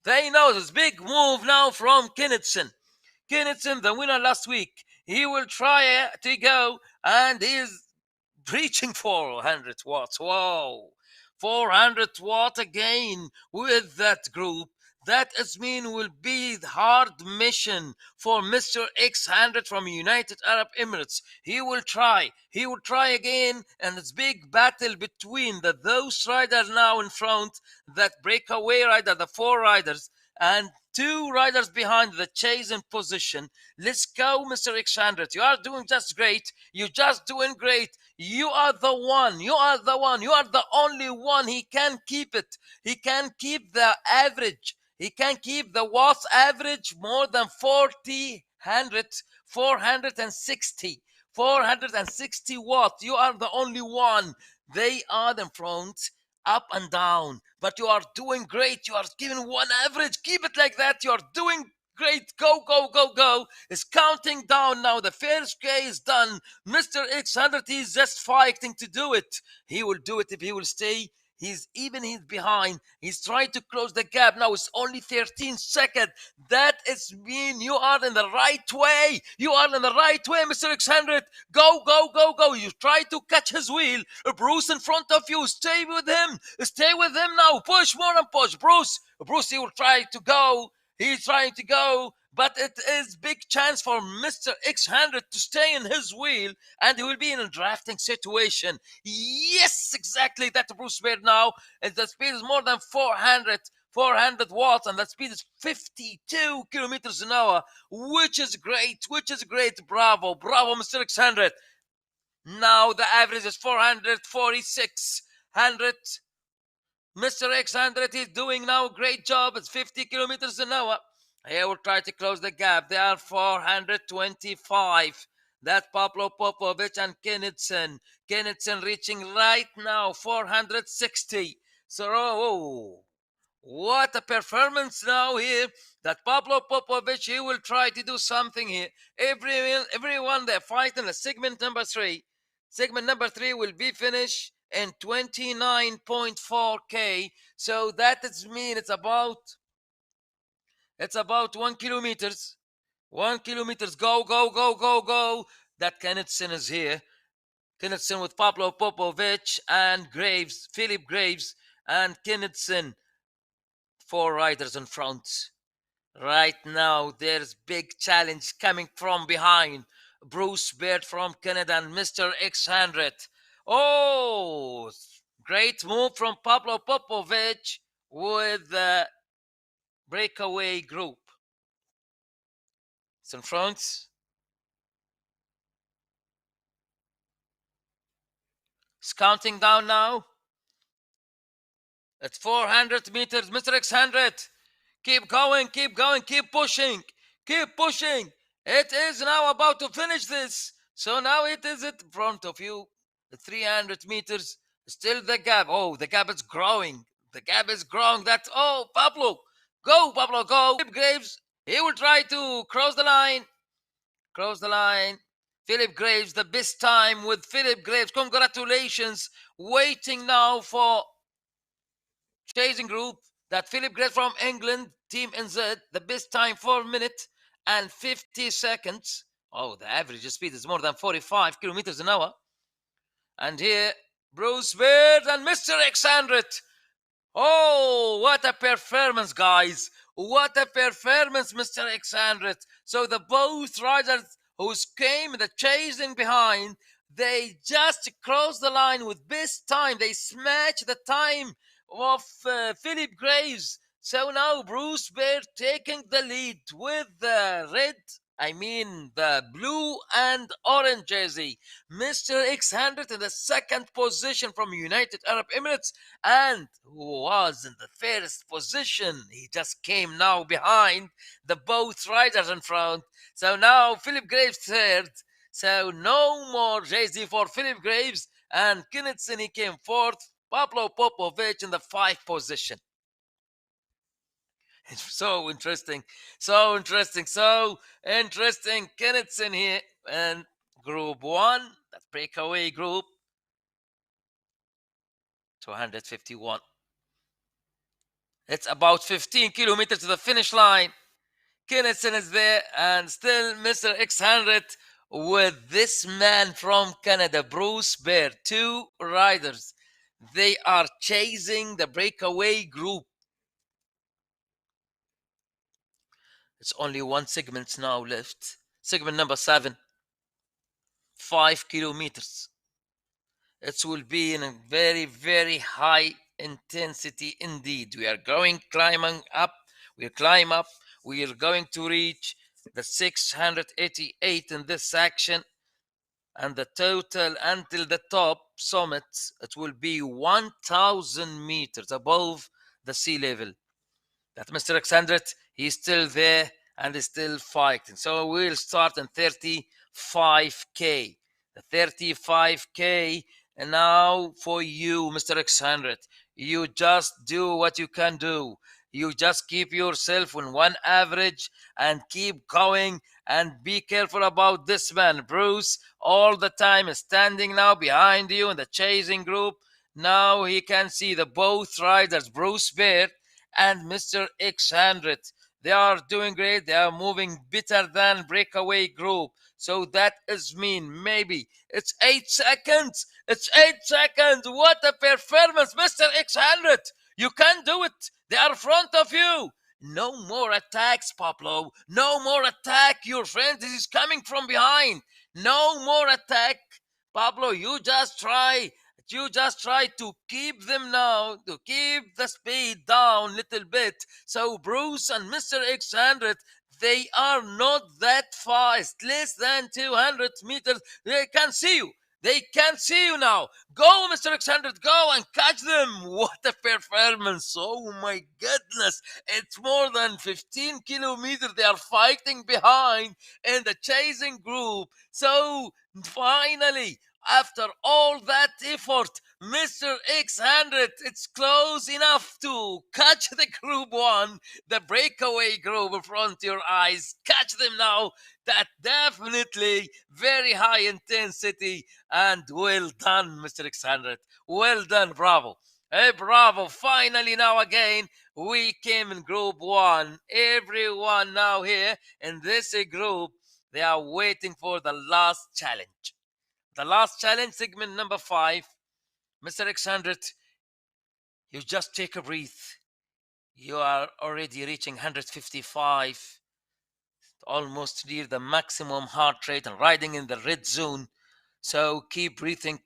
It's big move now from Knudsen. Knudsen, the winner last week. He will try to go, and he's reaching 400 watts. Whoa, 400 watt again with that group. That is mean will be the hard mission for Mr. X100 from United Arab Emirates. He will try. He will try again, and it's big battle between those riders now in front, that breakaway rider, the four riders, and two riders behind the chasing position. Let's go, Mr. X100. You are doing just great. You're just doing great. You are the one. You are the one. You are the only one. He can keep it. He can keep the average. He can keep the watts average more than 40, 100, 460. 460 watts. You are the only one. They are in front, up and down. But you are doing great. You are giving one average. Keep it like that. You are doing great. Go, go, go, go. It's counting down now. The first K is done. Mr. X100 is just fighting to do it. He will do it if he will stay. He's behind. He's trying to close the gap. Now it's only 13 seconds. That is mean you are in the right way. You are in the right way, Mr. X100. Go, go, go, go. You try to catch his wheel. Bruce in front of you. Stay with him. Stay with him now. Push more and push. Bruce, he will try to go. He's trying to go, but it is big chance for Mr. X100 to stay in his wheel, and he will be in a drafting situation. Yes, exactly. That Bruce Baird now, and the speed is more than 400 watts, and that speed is 52 kilometers an hour, which is great, Bravo, Mr. X100. Now the average is 446. 100. Mr. X100 is doing now a great job. It's 50 kilometers an hour. He will try to close the gap. They are 425. That's Pablo Popovic and Kennison. Kennison reaching right now 460. So, what a performance now here. That Pablo Popovic, he will try to do something here. Everyone they're fighting the segment number 3. Segment number 3 will be finished in 29.4K. So that is mean it's about 1 kilometers. 1 kilometers. Go, go, go, go, go. That Kennison is here. Kennison with Pablo Popovic and Graves, Philip Graves and Kennison. 4 riders in front. Right now, there's big challenge coming from behind. Bruce Baird from Canada and Mr. X100. Oh, great move from Pablo Popovic with the breakaway group. It's in front. It's counting down now. It's 400 meters. Mr. X100. Keep going, keep going, keep pushing. Keep pushing. It is now about to finish this. So now it is in front of you. 300 meters. Still the gap. Oh, the gap is growing. The gap is growing. That's, oh, Pablo. Go, Pablo, go. Philip Graves, he will try to cross the line. Cross the line. Philip Graves, the best time with Philip Graves. Congratulations. Waiting now for chasing group. That Philip Graves from England, Team NZ, the best time 4 minutes and 50 seconds. Oh, the average speed is more than 45 kilometers an hour. And here, Bruce Baird and Mr. X100. Oh, what a performance, guys. What a performance, Mr. X100. So the both riders who came the chasing behind, they just crossed the line with best time. They smashed the time of Philip Graves. So now Bruce Baird taking the lead with the the blue and orange jersey. Mr. X100 in the second position from United Arab Emirates, and who was in the first position. He just came now behind the both riders in front. So now Philip Graves third. So no more jersey for Philip Graves, and Kennison he came fourth. Pablo Popovic in the 5th position. It's so interesting. So interesting. So interesting. Kennison here and group 1, that breakaway group, 251. It's about 15 kilometers to the finish line. Kennison is there, and still Mr. X100 with this man from Canada, Bruce Bear. Two riders. They are chasing the breakaway group. It's only one segment now left. Segment number 7, 5 kilometers. It will be in a very, very high intensity indeed. We are going climbing up. We climb up. We are going to reach the 688 in this section, and the total until the top summit, it will be 1,000 meters above the sea level. That Mr. Alexander, he's still there and is still fighting. So we'll start in 35K. The 35K, and now for you, Mr. Alexander, you just do what you can do. You just keep yourself on one average and keep going, and be careful about this man. Bruce all the time is standing now behind you in the chasing group. Now he can see the both riders, Bruce Bear and Mr. X100. They are doing great. They are moving better than breakaway group. So that is mean maybe it's 8 seconds. It's 8 seconds. What a performance, Mr. X100. You can do it. They are in front of you. No more attacks, Pablo. No more attack. Your friend is coming from behind. No more attack, Pablo. You just try to keep them now, to keep the speed down a little bit. So Bruce and Mr. X100, they are not that fast, less than 200 meters. They can see you. They can see you now. Go, Mr. X100, go and catch them. What a performance. Oh my goodness. It's more than 15 kilometers they are fighting behind in the chasing group. So finally, after all that effort, Mr. X100, it's close enough to catch the group one, the breakaway group in front of your eyes. Catch them now. That definitely very high intensity, and well done, Mr. X100. Well done, bravo. Hey, bravo. Finally, now again, we came in group one. Everyone now here in this group, they are waiting for the last challenge. The last challenge, segment number 5. Mr. X100, you just take a breath. You are already reaching 155, almost near the maximum heart rate and riding in the red zone. So keep breathing,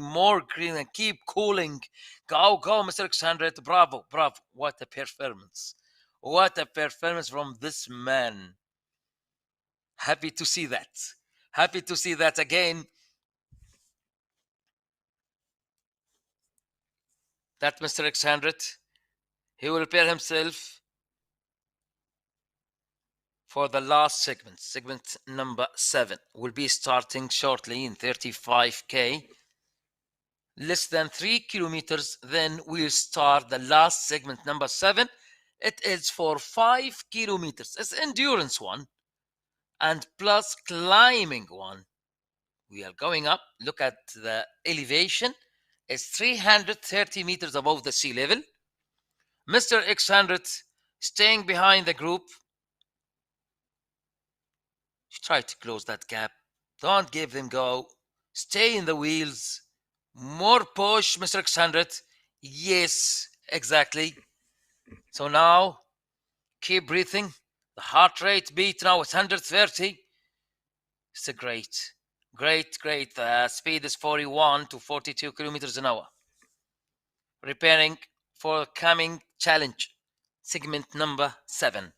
more green, and keep cooling. Go, Mr. X100. Bravo, bravo. What a performance. What a performance from this man. Happy to see that. Happy to see that again. That Mr. X100, he will prepare himself for the last segment. Segment number 7 will be starting shortly in 35K. Less than 3 kilometers, then we'll start the last segment number 7. It is for 5 kilometers. It's endurance one and plus climbing one. We are going up. Look at the elevation. It's 330 meters above the sea level. Mr. X100 staying behind the group. Try to close that gap. Don't give them go. Stay in the wheels. More push, Mr. X100. Yes, exactly. So now, keep breathing. The heart rate beat now is 130. It's a great. Speed is 41 to 42 kilometers an hour. Preparing for coming challenge. Segment number 7.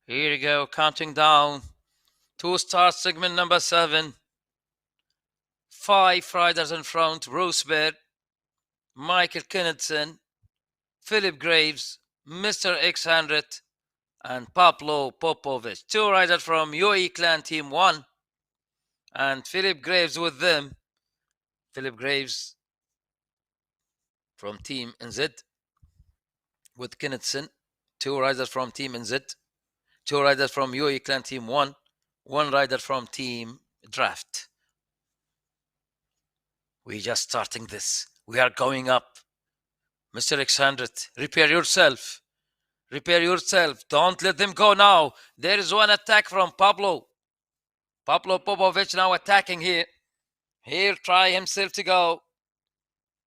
Here you go, counting down. To start segment number 7. 5 riders in front: Bruce Baird, Michael Kennedson, Philip Graves, Mr. X100, and Pablo Popovich. 2 riders from UAE Clan Team 1, and Philip Graves with them. Philip Graves from Team NZ with Kennedson. 2 riders from Team NZ. 2 riders from UAE Clan Team 1. 1 rider from Team Draft. We're just starting this. We are going up. Mr. X100, repair yourself. Repair yourself. Don't let them go now. There is one attack from Pablo. Pablo Popovich now attacking here. Here, try himself to go.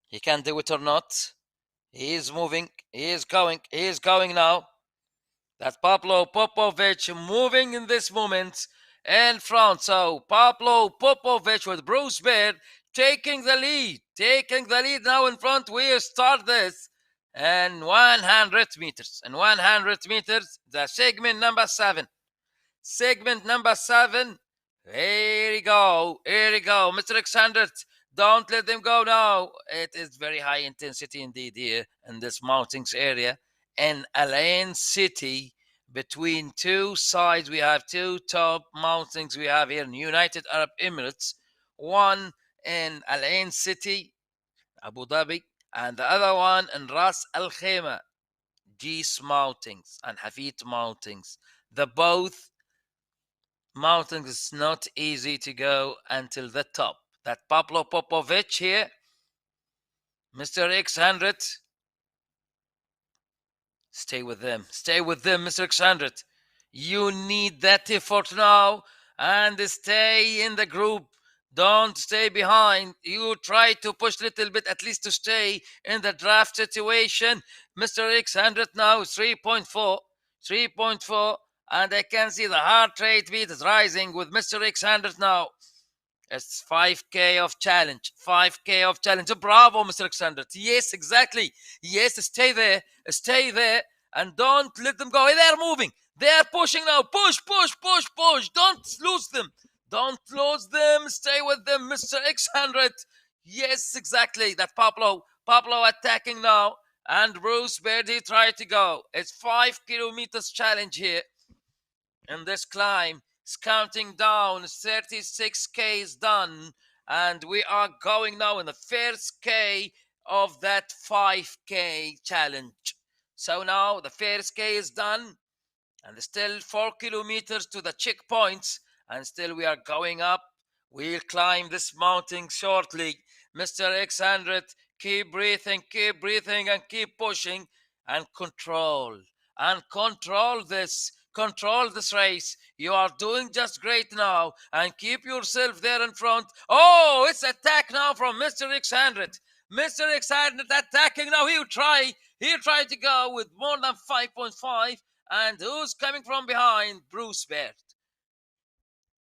He can do it or not. He is moving. He is going. He is going now. That's Pablo Popovich moving in this moment in front. So Pablo Popovich with Bruce Baird taking the lead. Taking the lead now in front. We start this in 100 meters. In 100 meters, the segment number 7. Segment number 7. Here we go. Here we go. Mr. Alexander, don't let them go now. It is very high intensity indeed here in this mountains area. In Al Ain City, between 2 sides, we have 2 top mountains we have here in United Arab Emirates. One in Al Ain City, Abu Dhabi, and the other one in Ras Al Khaimah, Geese Mountains and Hafid Mountains. The both mountains is not easy to go until the top. That Pablo Popovich here, Mr. X100. Stay with them. Stay with them, Mr. X100. You need that effort now and stay in the group. Don't stay behind. You try to push a little bit, at least to stay in the draft situation. Mr. X100 now 3.4. 3.4. And I can see the heart rate beat is rising with Mr. X100 now. It's 5K of challenge. 5K of challenge. Bravo, Mr. X100. Yes, exactly. Yes, stay there. Stay there. And don't let them go. They're moving. They're pushing now. Push, push, push, push. Don't lose them. Don't lose them. Stay with them, Mr. X100. Yes, exactly. That Pablo. Pablo attacking now. And Bruce Birdie tried to go. It's 5 kilometers challenge here. In this climb, it's counting down. 36K is done. And we are going now in the first K of that 5K challenge. So now the first K is done. And still 4 kilometers to the checkpoints. And still we are going up. We'll climb this mountain shortly. Mr. X100, keep breathing, and keep pushing. And control this. Control this race. You are doing just great now. And keep yourself there in front. Oh, it's attack now from Mr. X100. Mr. X100 attacking now. He'll try to go with more than 5.5. And who's coming from behind? Bruce Baird.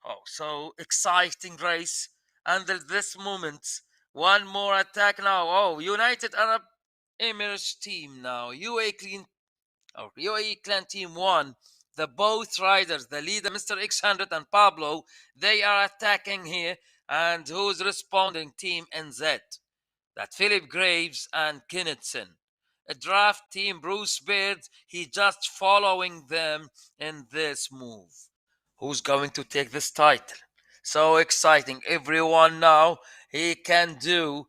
Oh, so exciting race. And at this moment, one more attack now. Oh, United Arab Emirates team now. UAE Clan Team 1. The both riders, the leader, Mr. X100 and Pablo, they are attacking here. And who's responding? Team NZ. That Philip Graves and Kennedson. A draft team, Bruce Baird, he just following them in this move. Who's going to take this title? So exciting. Everyone now, he can do.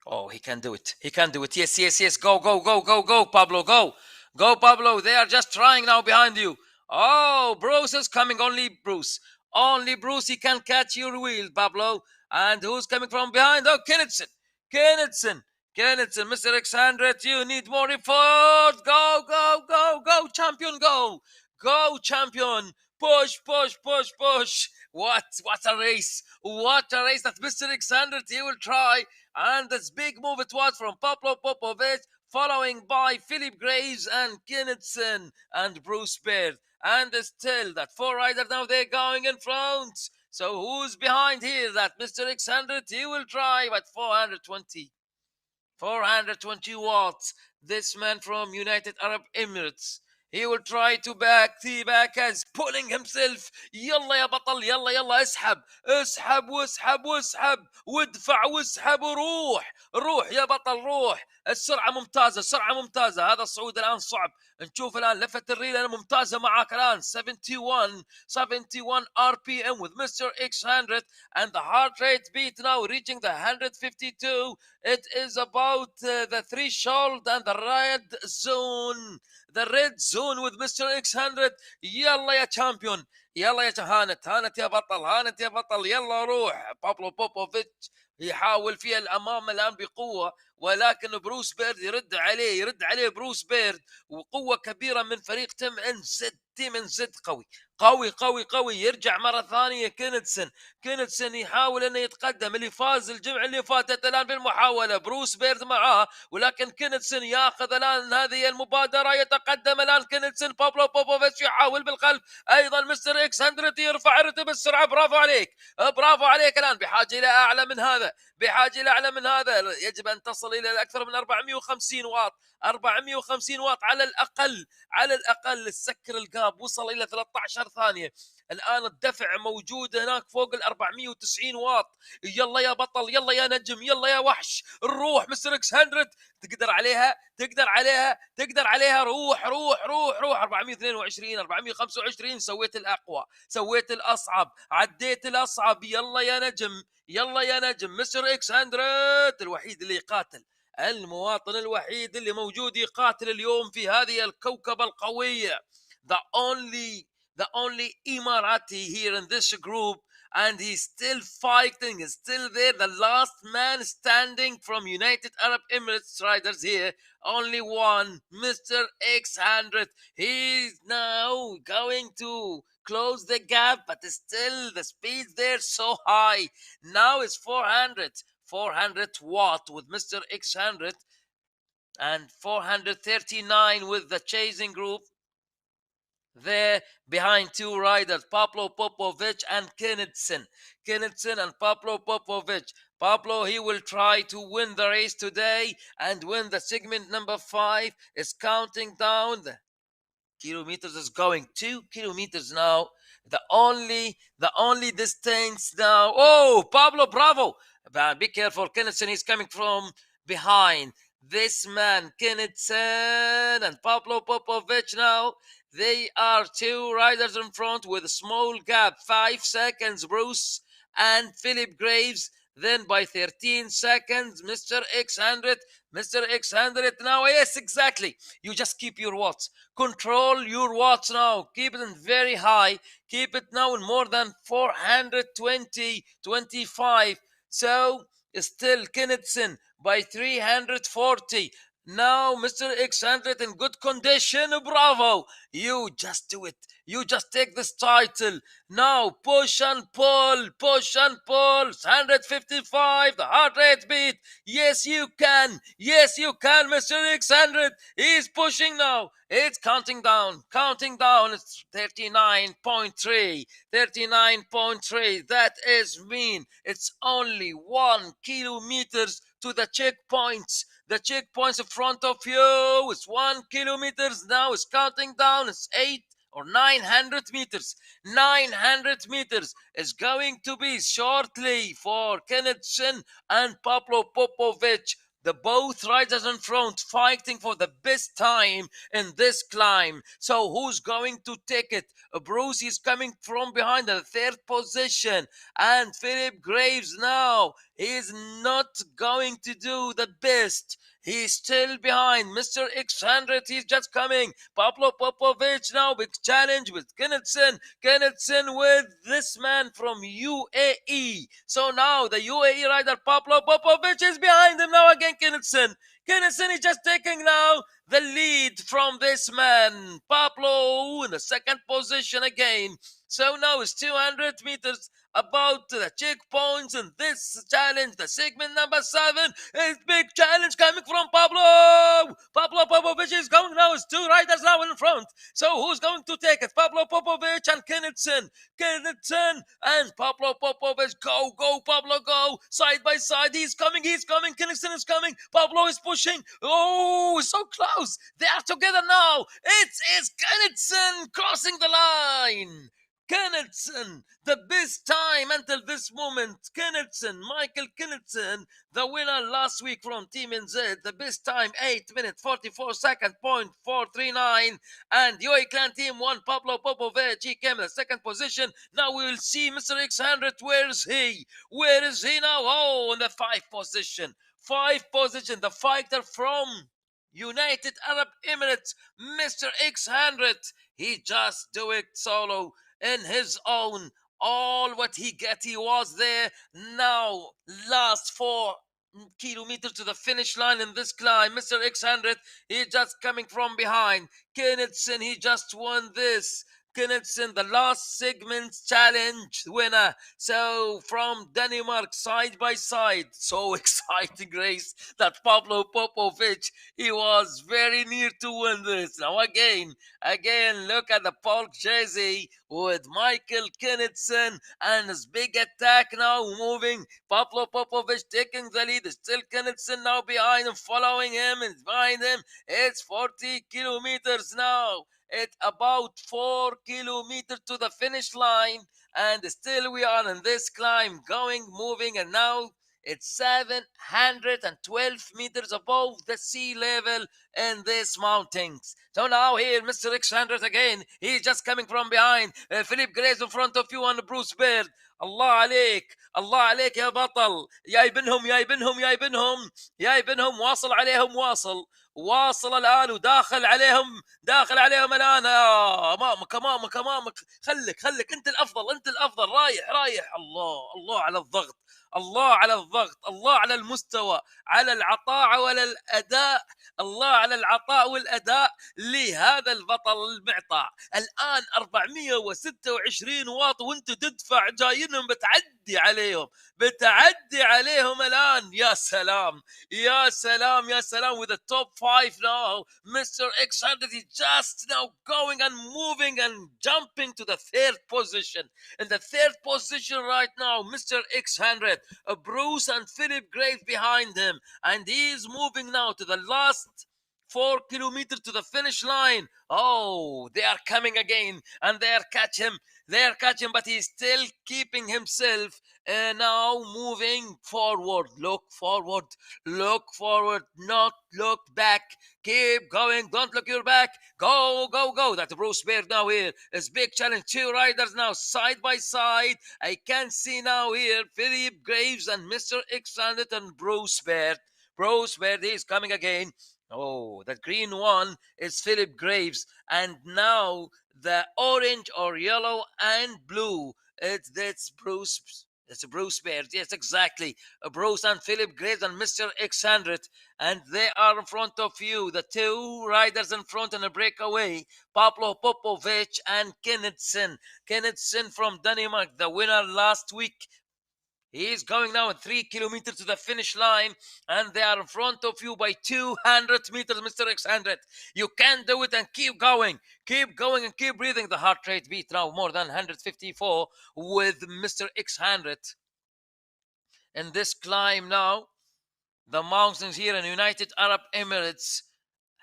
Oh, he can do it. He can do it. Yes, yes, yes. Go, go, go, go, go, Pablo, go. Go, Pablo. They are just trying now behind you. Oh, Bruce is coming. Only Bruce. Only Bruce. He can catch your wheel, Pablo. And who's coming from behind? Oh, Kennedson. Kennedson. Kennedson. Mr. X100, you need more effort. Go, go, go, go, champion, go. Go, champion. Push, push, push, push. What a race. What a race that Mr. X100, he will try. And this big move it was from Pablo Popovich, following by Philip Graves and Kennedson and Bruce Baird. And still that 4 riders now, they're going in front. So who's behind here? That Mr. X100, he will drive at 420. 420 watts. This man from United Arab Emirates. He will try to back the back as pulling himself. يلا يا بطل يلا يلا اسحب اسحب واسحب واسحب وادفع واسحب وروح روح يا بطل روح. السرعة ممتازة السرعة ممتازة. هذا الصعود الآن صعب. نشوف الآن لفة الريل أنا ممتازة معاك الآن. 71 RPM with Mr. X100 and the heart rate beat now reaching the 152. It is about the threshold and the red zone. The red zone with Mr. X100. يلا يا champion. يلا يا هانت يا بطل هانت يا بطل يلا روح. بابلو بوبوفيتش يحاول في الأمام الآن بقوة ولكن بروس بيرد يرد عليه بروس بيرد وقوة كبيرة من فريق تيم ان زد قوي يرجع مرة ثانية. كينيتسون يحاول انه يتقدم اللي فاز الجمعة اللي فاتت الان بالمحاولة بروس بيرد معاه ولكن كينيتسون ياخذ الان هذه المبادرة يتقدم الان كينيتسون. بابلو بوبوفيتش يحاول بالخلف ايضا. مستر اكس 100 يرفع رتب السرعة. برافو عليك الان. بحاجة الى اعلى من هذا يجب ان تصل الى اكثر من 450 واط 450 واط على الاقل سكر القاب وصل الى 13 ثانيه. الان الدفع موجود هناك فوق ال 490 واط. يلا يا بطل يلا يا نجم يلا يا وحش الروح. مستر اكس 100 تقدر عليها روح 422 425 سويت الاقوى سويت الاصعب عديت الاصعب. يلا يا نجم مستر اكس 100 الوحيد اللي يقاتل المواطن الوحيد اللي موجود يقاتل اليوم في هذه الكوكبة القوية. the only Emirati here in this group and he's still fighting, he's still there, the last man standing from United Arab Emirates riders here. Only one, Mr. X100. He's now going to close the gap, but still the speed's there so high. Now it's 400 watt with Mr. X100 and 439 with the chasing group. There behind two riders, Pablo Popovic and Kennedson and Pablo Popovic. Pablo, he will try to win the race today and win the segment number 5. Is counting down. The kilometers is going 2 kilometers now. The only distance now. Oh, Pablo, bravo. Be careful, Kennedson, he's coming from behind. This man, Kennedson and Pablo Popovic now. They are two riders in front with a small gap. 5 seconds, Bruce and Philip Graves. Then by 13 seconds, Mr. X100. Mr. X100 now. Yes, exactly. You just keep your watts. Control your watts now. Keep it in very high. Keep it now in more than 420, 25. So, still Kennedson by 340. Now, Mr. X100 in good condition. Bravo. You just do it. You just take this title. Now, push and pull. 155. The heart rate beat. Yes, you can. Mr. X100. He's pushing now. It's counting down. It's 39.3. That is mean. It's only 1 kilometers to the checkpoints. The checkpoints in front of you is 1 kilometers now. It's counting down. It's 8 or 900 meters. 900 meters is going to be shortly for Kennedson and Pablo Popovic. The both riders in front fighting for the best time in this climb. So who's going to take it? Bruce is coming from behind the 3rd position. And Philip Graves now is not going to do the best. He's still behind. Mr. X100, he's just coming. Pablo Popovic now, big challenge with Kennedson. Kennedson with this man from UAE. So now the UAE rider Pablo Popovic is behind him now again, Kennedson. Kennedson is just taking now the lead from this man. Pablo in the 2nd position again. So now it's 200 meters about the checkpoints in this challenge. The segment number 7 is big challenge coming from Pablo. Pablo Popovich is going now. It's two riders now in front. So who's going to take it? Pablo Popovich and Kennethson. Kennethson and Pablo Popovich. Go, go, Pablo, go. Side by side. He's coming. Kennethson is coming. Pablo is pushing. Oh, so close. They are together now. It is Kennethson crossing the line. Kennethson, the best time until this moment. Kennethson, Michael Kennethson, the winner last week from Team NZ. The best time, 8 minutes, 44 seconds, .439. And UAE Clan Team won. Pablo Popovich, he came in the second position. Now we will see Mr. X100. Where is he? Where is he now? Oh, in the 5th position. 5th position, the fighter from United Arab Emirates, Mr. X100. He just do it solo in his own. All what he was there. Now, last 4 kilometers to the finish line in this climb. Mr. X100, he just coming from behind. Kennethson, he just won this. Kennethson, the last segment challenge winner. So from Denmark, side by side. So exciting race that Pablo Popovich, he was very near to win this. Now again, look at the Polk jersey with Michael Kennethson and his big attack now moving. Pablo Popovich taking the lead. Still Kennethson now behind him, following him and behind him. It's 40 kilometers now. It's about 4 kilometers to the finish line, and still we are in this climb, going, moving, and now it's 712 meters above the sea level in these mountains. So now here, Mr. X100 again. He's just coming from behind. Philip Grace in front of you and Bruce Baird. الله عليك الله عليك يا بطل. جايبنهم واصل عليهم واصل الآن وداخل عليهم الآن. أمامك خليك أنت الأفضل رايح. الله على الضغط، الله على المستوى، على العطاء ولا الأداء، الله على العطاء والأداء لهذا البطل المعطاء. الآن 426 واط وانت تدفع، جايينهم بتعدي عليهم الآن. يا سلام with the top 5 now. Mr. X100 is just now going and moving and jumping to the 3rd position. In the 3rd position right now, Mr. X100, Bruce and Philip Graves behind him, and he is moving now to the last 4 kilometers to the finish line. Oh, they are coming again, and they are catching him, but he's still keeping himself now moving forward. Look forward, not look back. Keep going, don't look your back. Go. That's Bruce Baird now here. It's big challenge. 2 riders now side by side. I can see now here Philip Graves and Mr. X100 and Bruce Baird. He's coming again. Oh, the green one is Philip Graves, and now the orange or yellow and blue, it's Bruce. It's Bruce Baird. Yes, exactly. Bruce and Philip Graves and Mr. X100, and they are in front of you. The 2 riders in front in a breakaway, Pablo Popovich and Kennethson. Kennethson from Denmark, the winner last week. He's going now 3 kilometers to the finish line, and they are in front of you by 200 meters, Mr. X100. You can do it, and keep going and keep breathing. The heart rate beat now more than 154 with Mr. X100. In this climb now, the mountains here in United Arab Emirates,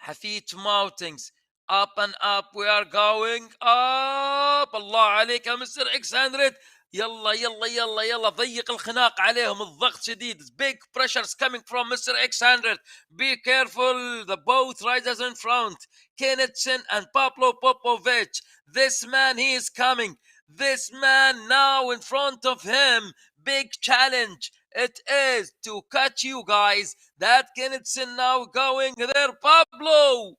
Hafit Mountains, up and up. We are going up. الله عليك يا Mr. X100. يلا ضيق الخناق عليهم، الضغط شديد. Big pressures coming from Mr. X100. Be careful, the both riders in front, Kennethson and Pablo Popovich. This man, he is coming. This man now in front of him. Big challenge. It is to catch you guys. That Kennethson now going there. Pablo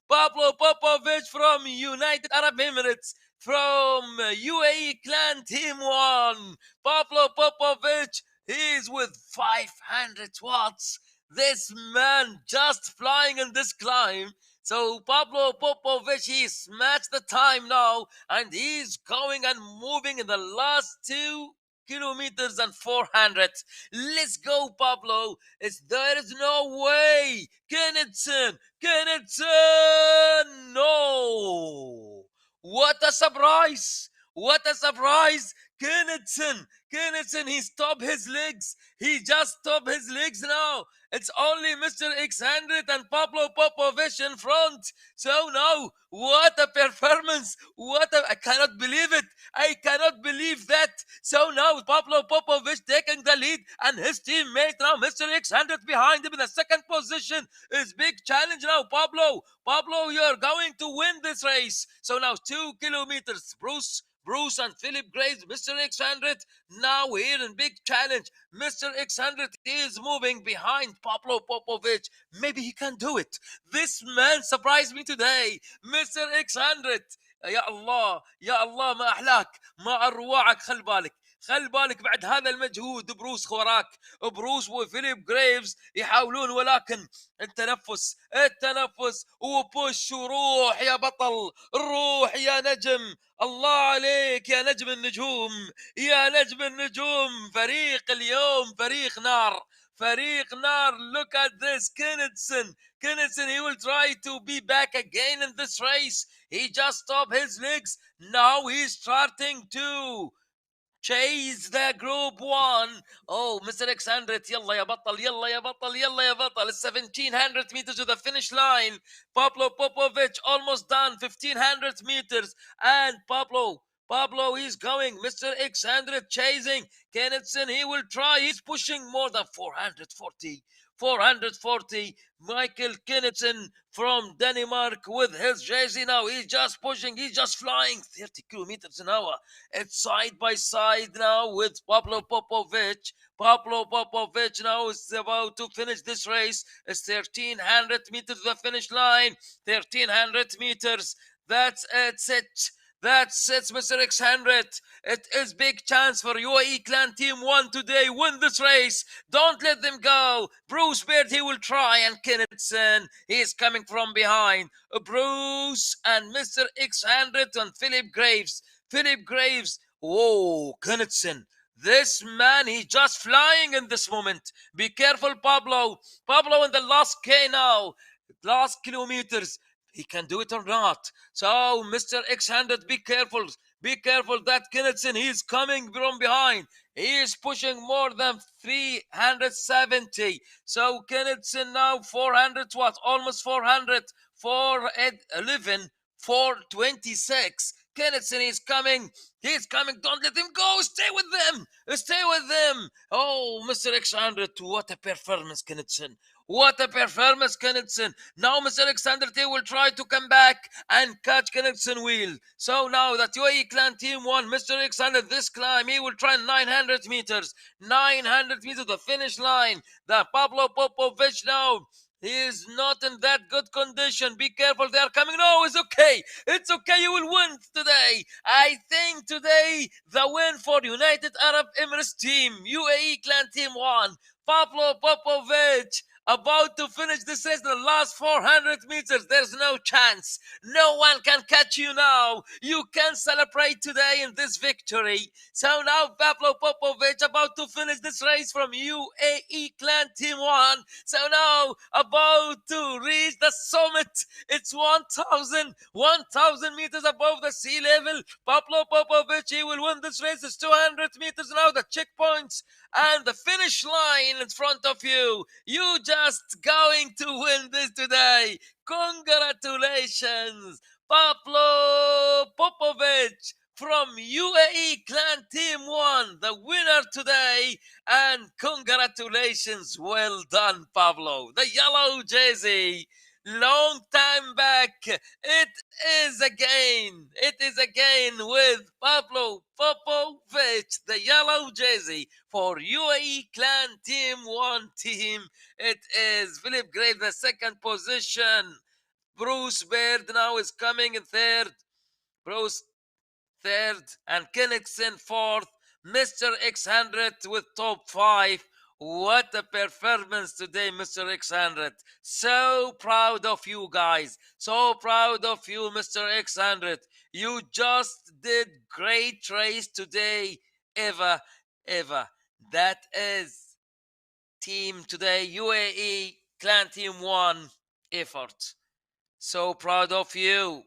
Popovich from United Arab Emirates, from UAE Clan Team 1. Pablo Popovich, he's with 500 watts. This man just flying in this climb. So Pablo Popovich, he matched the time now, and he's going and moving in the last 2 kilometers and 400. Let's go, Pablo. There is no way. Kennethson, no. What a surprise. What a surprise. Kennethson, he stopped his legs. He just stopped his legs now. It's only Mr. X100 and Pablo Popovich in front. So now, what a performance! I cannot believe it! I cannot believe that! So now Pablo Popovich taking the lead, and his teammate now, Mr. X100 behind him in the second position. Is big challenge now, Pablo. Pablo, you're going to win this race. So now 2 kilometers. Bruce and Philip Graves, Mr. X100, now here in big challenge. Mr. X100 is moving behind Pablo Popovich. Maybe he can do it. This man surprised me today. Mr. X100. يا الله يا الله ما أحلاك ما أروعك. خل بالك بعد هذا المجهود بروس وراك. بروس وفيليب جريفز يحاولون، ولكن التنفس وبوش وروح يا بطل. روح يا نجم. الله عليك يا نجم النجوم. يا نجم النجوم. فريق اليوم فريق نار. Look at this. Kennethson, he will try to be back again in this race. He just stopped his legs. Now he's starting to chase the group one. Oh, Mr. X100, يلا يا بطل يلا يا بطل يلا يا بطل. It's 1700 meters to the finish line. Pablo Popovich almost done 1500 meters. And Pablo, he's going. Mr. X100 chasing. Kennethson, he will try. He's pushing more than 440. 440. Michael Kennethson from Denmark with his jersey now. He's just pushing. He's just flying 30 kilometers an hour. It's side by side now with Pablo Popovich. Pablo Popovich now is about to finish this race. It's 1300 meters to the finish line. 1300 meters. That's it. That's it, Mr. X100. It is big chance for UAE Clan Team 1 today. Win this race. Don't let them go. Bruce Baird, he will try, and Kennethson, he is coming from behind. Bruce and Mr. X100 and Philip Graves. Whoa, Kennethson. This man, he's just flying in this moment. Be careful, Pablo. Pablo in the last K now. Last kilometers. He can do it or not. So, Mr. X100, be careful. Be careful that Kennethson, he's coming from behind. He is pushing more than 370. So, Kennethson now 400 what? Almost 400. 411. 426. Kennethson is coming. He's coming. Don't let him go. Stay with them. Stay with them. Oh, Mr. X100, what a performance, Kennethson. What a performance, Kennethson. Now Mr. Alexander T will try to come back and catch Kennethson wheel. So now that UAE Clan Team 1, Mr. Alexander, this climb, he will try 900 meters. 900 meters to the finish line. The Pablo Popovich now, he is not in that good condition. Be careful, they are coming. No, it's okay. It's okay. You will win today. I think today the win for United Arab Emirates team, UAE Clan Team 1, Pablo Popovich, about to finish this race in the last 400 meters. There's no chance. No one can catch you now. You can celebrate today in this victory. So now Pablo Popovich about to finish this race from UAE Clan Team 1. So now about to reach the summit. It's 1,000 meters above the sea level. Pablo Popovich, he will win this race. It's 200 meters now. The checkpoints and the finish line in front of you. You just going to win this today. Congratulations, Pablo Popovich from UAE Clan Team 1, the winner today. And congratulations, well done, Pablo. The yellow jersey. Long time back, it is again with Pablo Popovich, the yellow jersey for UAE Clan Team 1 team. It is Philip Grave, the second position. Bruce Baird now is coming in third. Bruce third, and Kennethson fourth. Mr. X100 with top 5. What a performance today, Mr. X100. So proud of you guys. So proud of you, Mr. X100. You just did great race today. Eva, Eva. That is team today, UAE Clan Team 1 effort. So proud of you.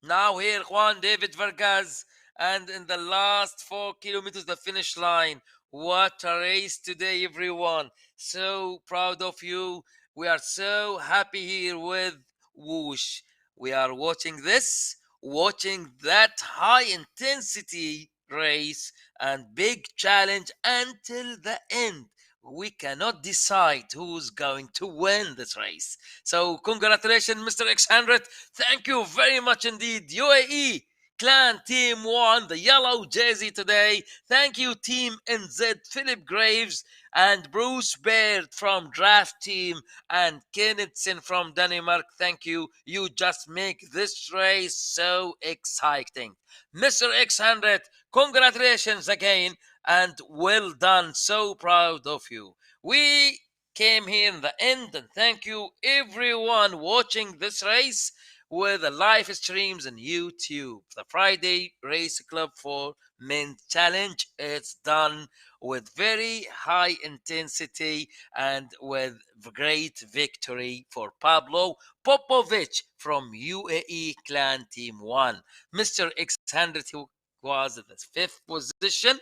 Now here Juan David Vargas, and in the last 4 kilometers the finish line. What a race today, everyone. So proud of you. We are so happy here with Whoosh. We are watching this, watching that high intensity race and big challenge until the end. We cannot decide who's going to win this race. So congratulations, Mr. X100. Thank you very much indeed. UAE Clan Team 1, the yellow jersey today. Thank you, Team NZ, Philip Graves and Bruce Baird from Draft Team and Kennethson from Denmark. Thank you. You just make this race so exciting. Mr. X100, congratulations again and well done. So proud of you. We came here in the end, and thank you everyone watching this race with the live streams on YouTube. The Friday Race Club for Men Challenge is done with very high intensity and with great victory for Pablo Popovic from UAE Clan Team 1. Mr. X100, who was at the fifth position.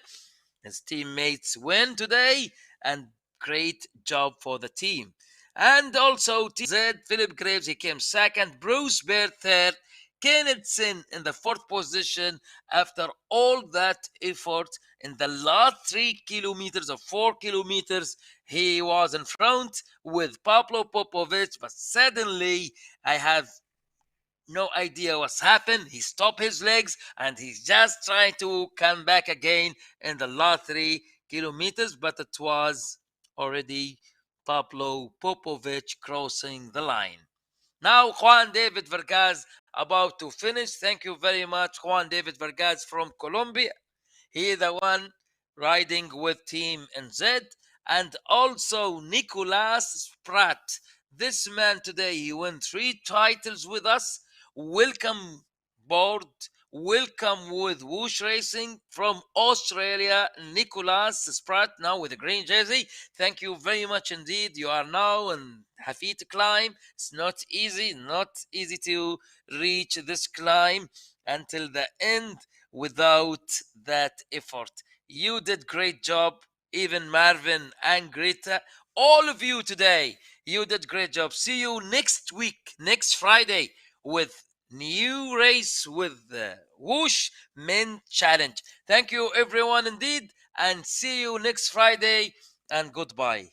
His teammates win today, and great job for the team. And also TZ, Philip Graves, he came second, Bruce Baird third, Kennethson in the fourth position after all that effort in the last 3 kilometers or 4 kilometers. He was in front with Pablo Popovic, but suddenly I have no idea what's happened. He stopped his legs and he's just trying to come back again in the last 3 kilometers, but it was already Pablo Popovic crossing the line. Now Juan David Vargas about to finish. Thank you very much, Juan David Vargas from Colombia. He is the one riding with Team NZ, and also Nicolas Spratt. This man today, he won 3 titles with us. Welcome board. Welcome with Whoosh Racing from Australia, Nicolas Spratt, now with a green jersey. Thank you very much indeed. You are now in Hafid climb. It's not easy to reach this climb until the end without that effort. You did great job, even Marvin and Greta, all of you today. You did great job. See you next week, next Friday, with new race with the Whoosh Men Challenge. Thank you, everyone, indeed, and see you next Friday. And goodbye.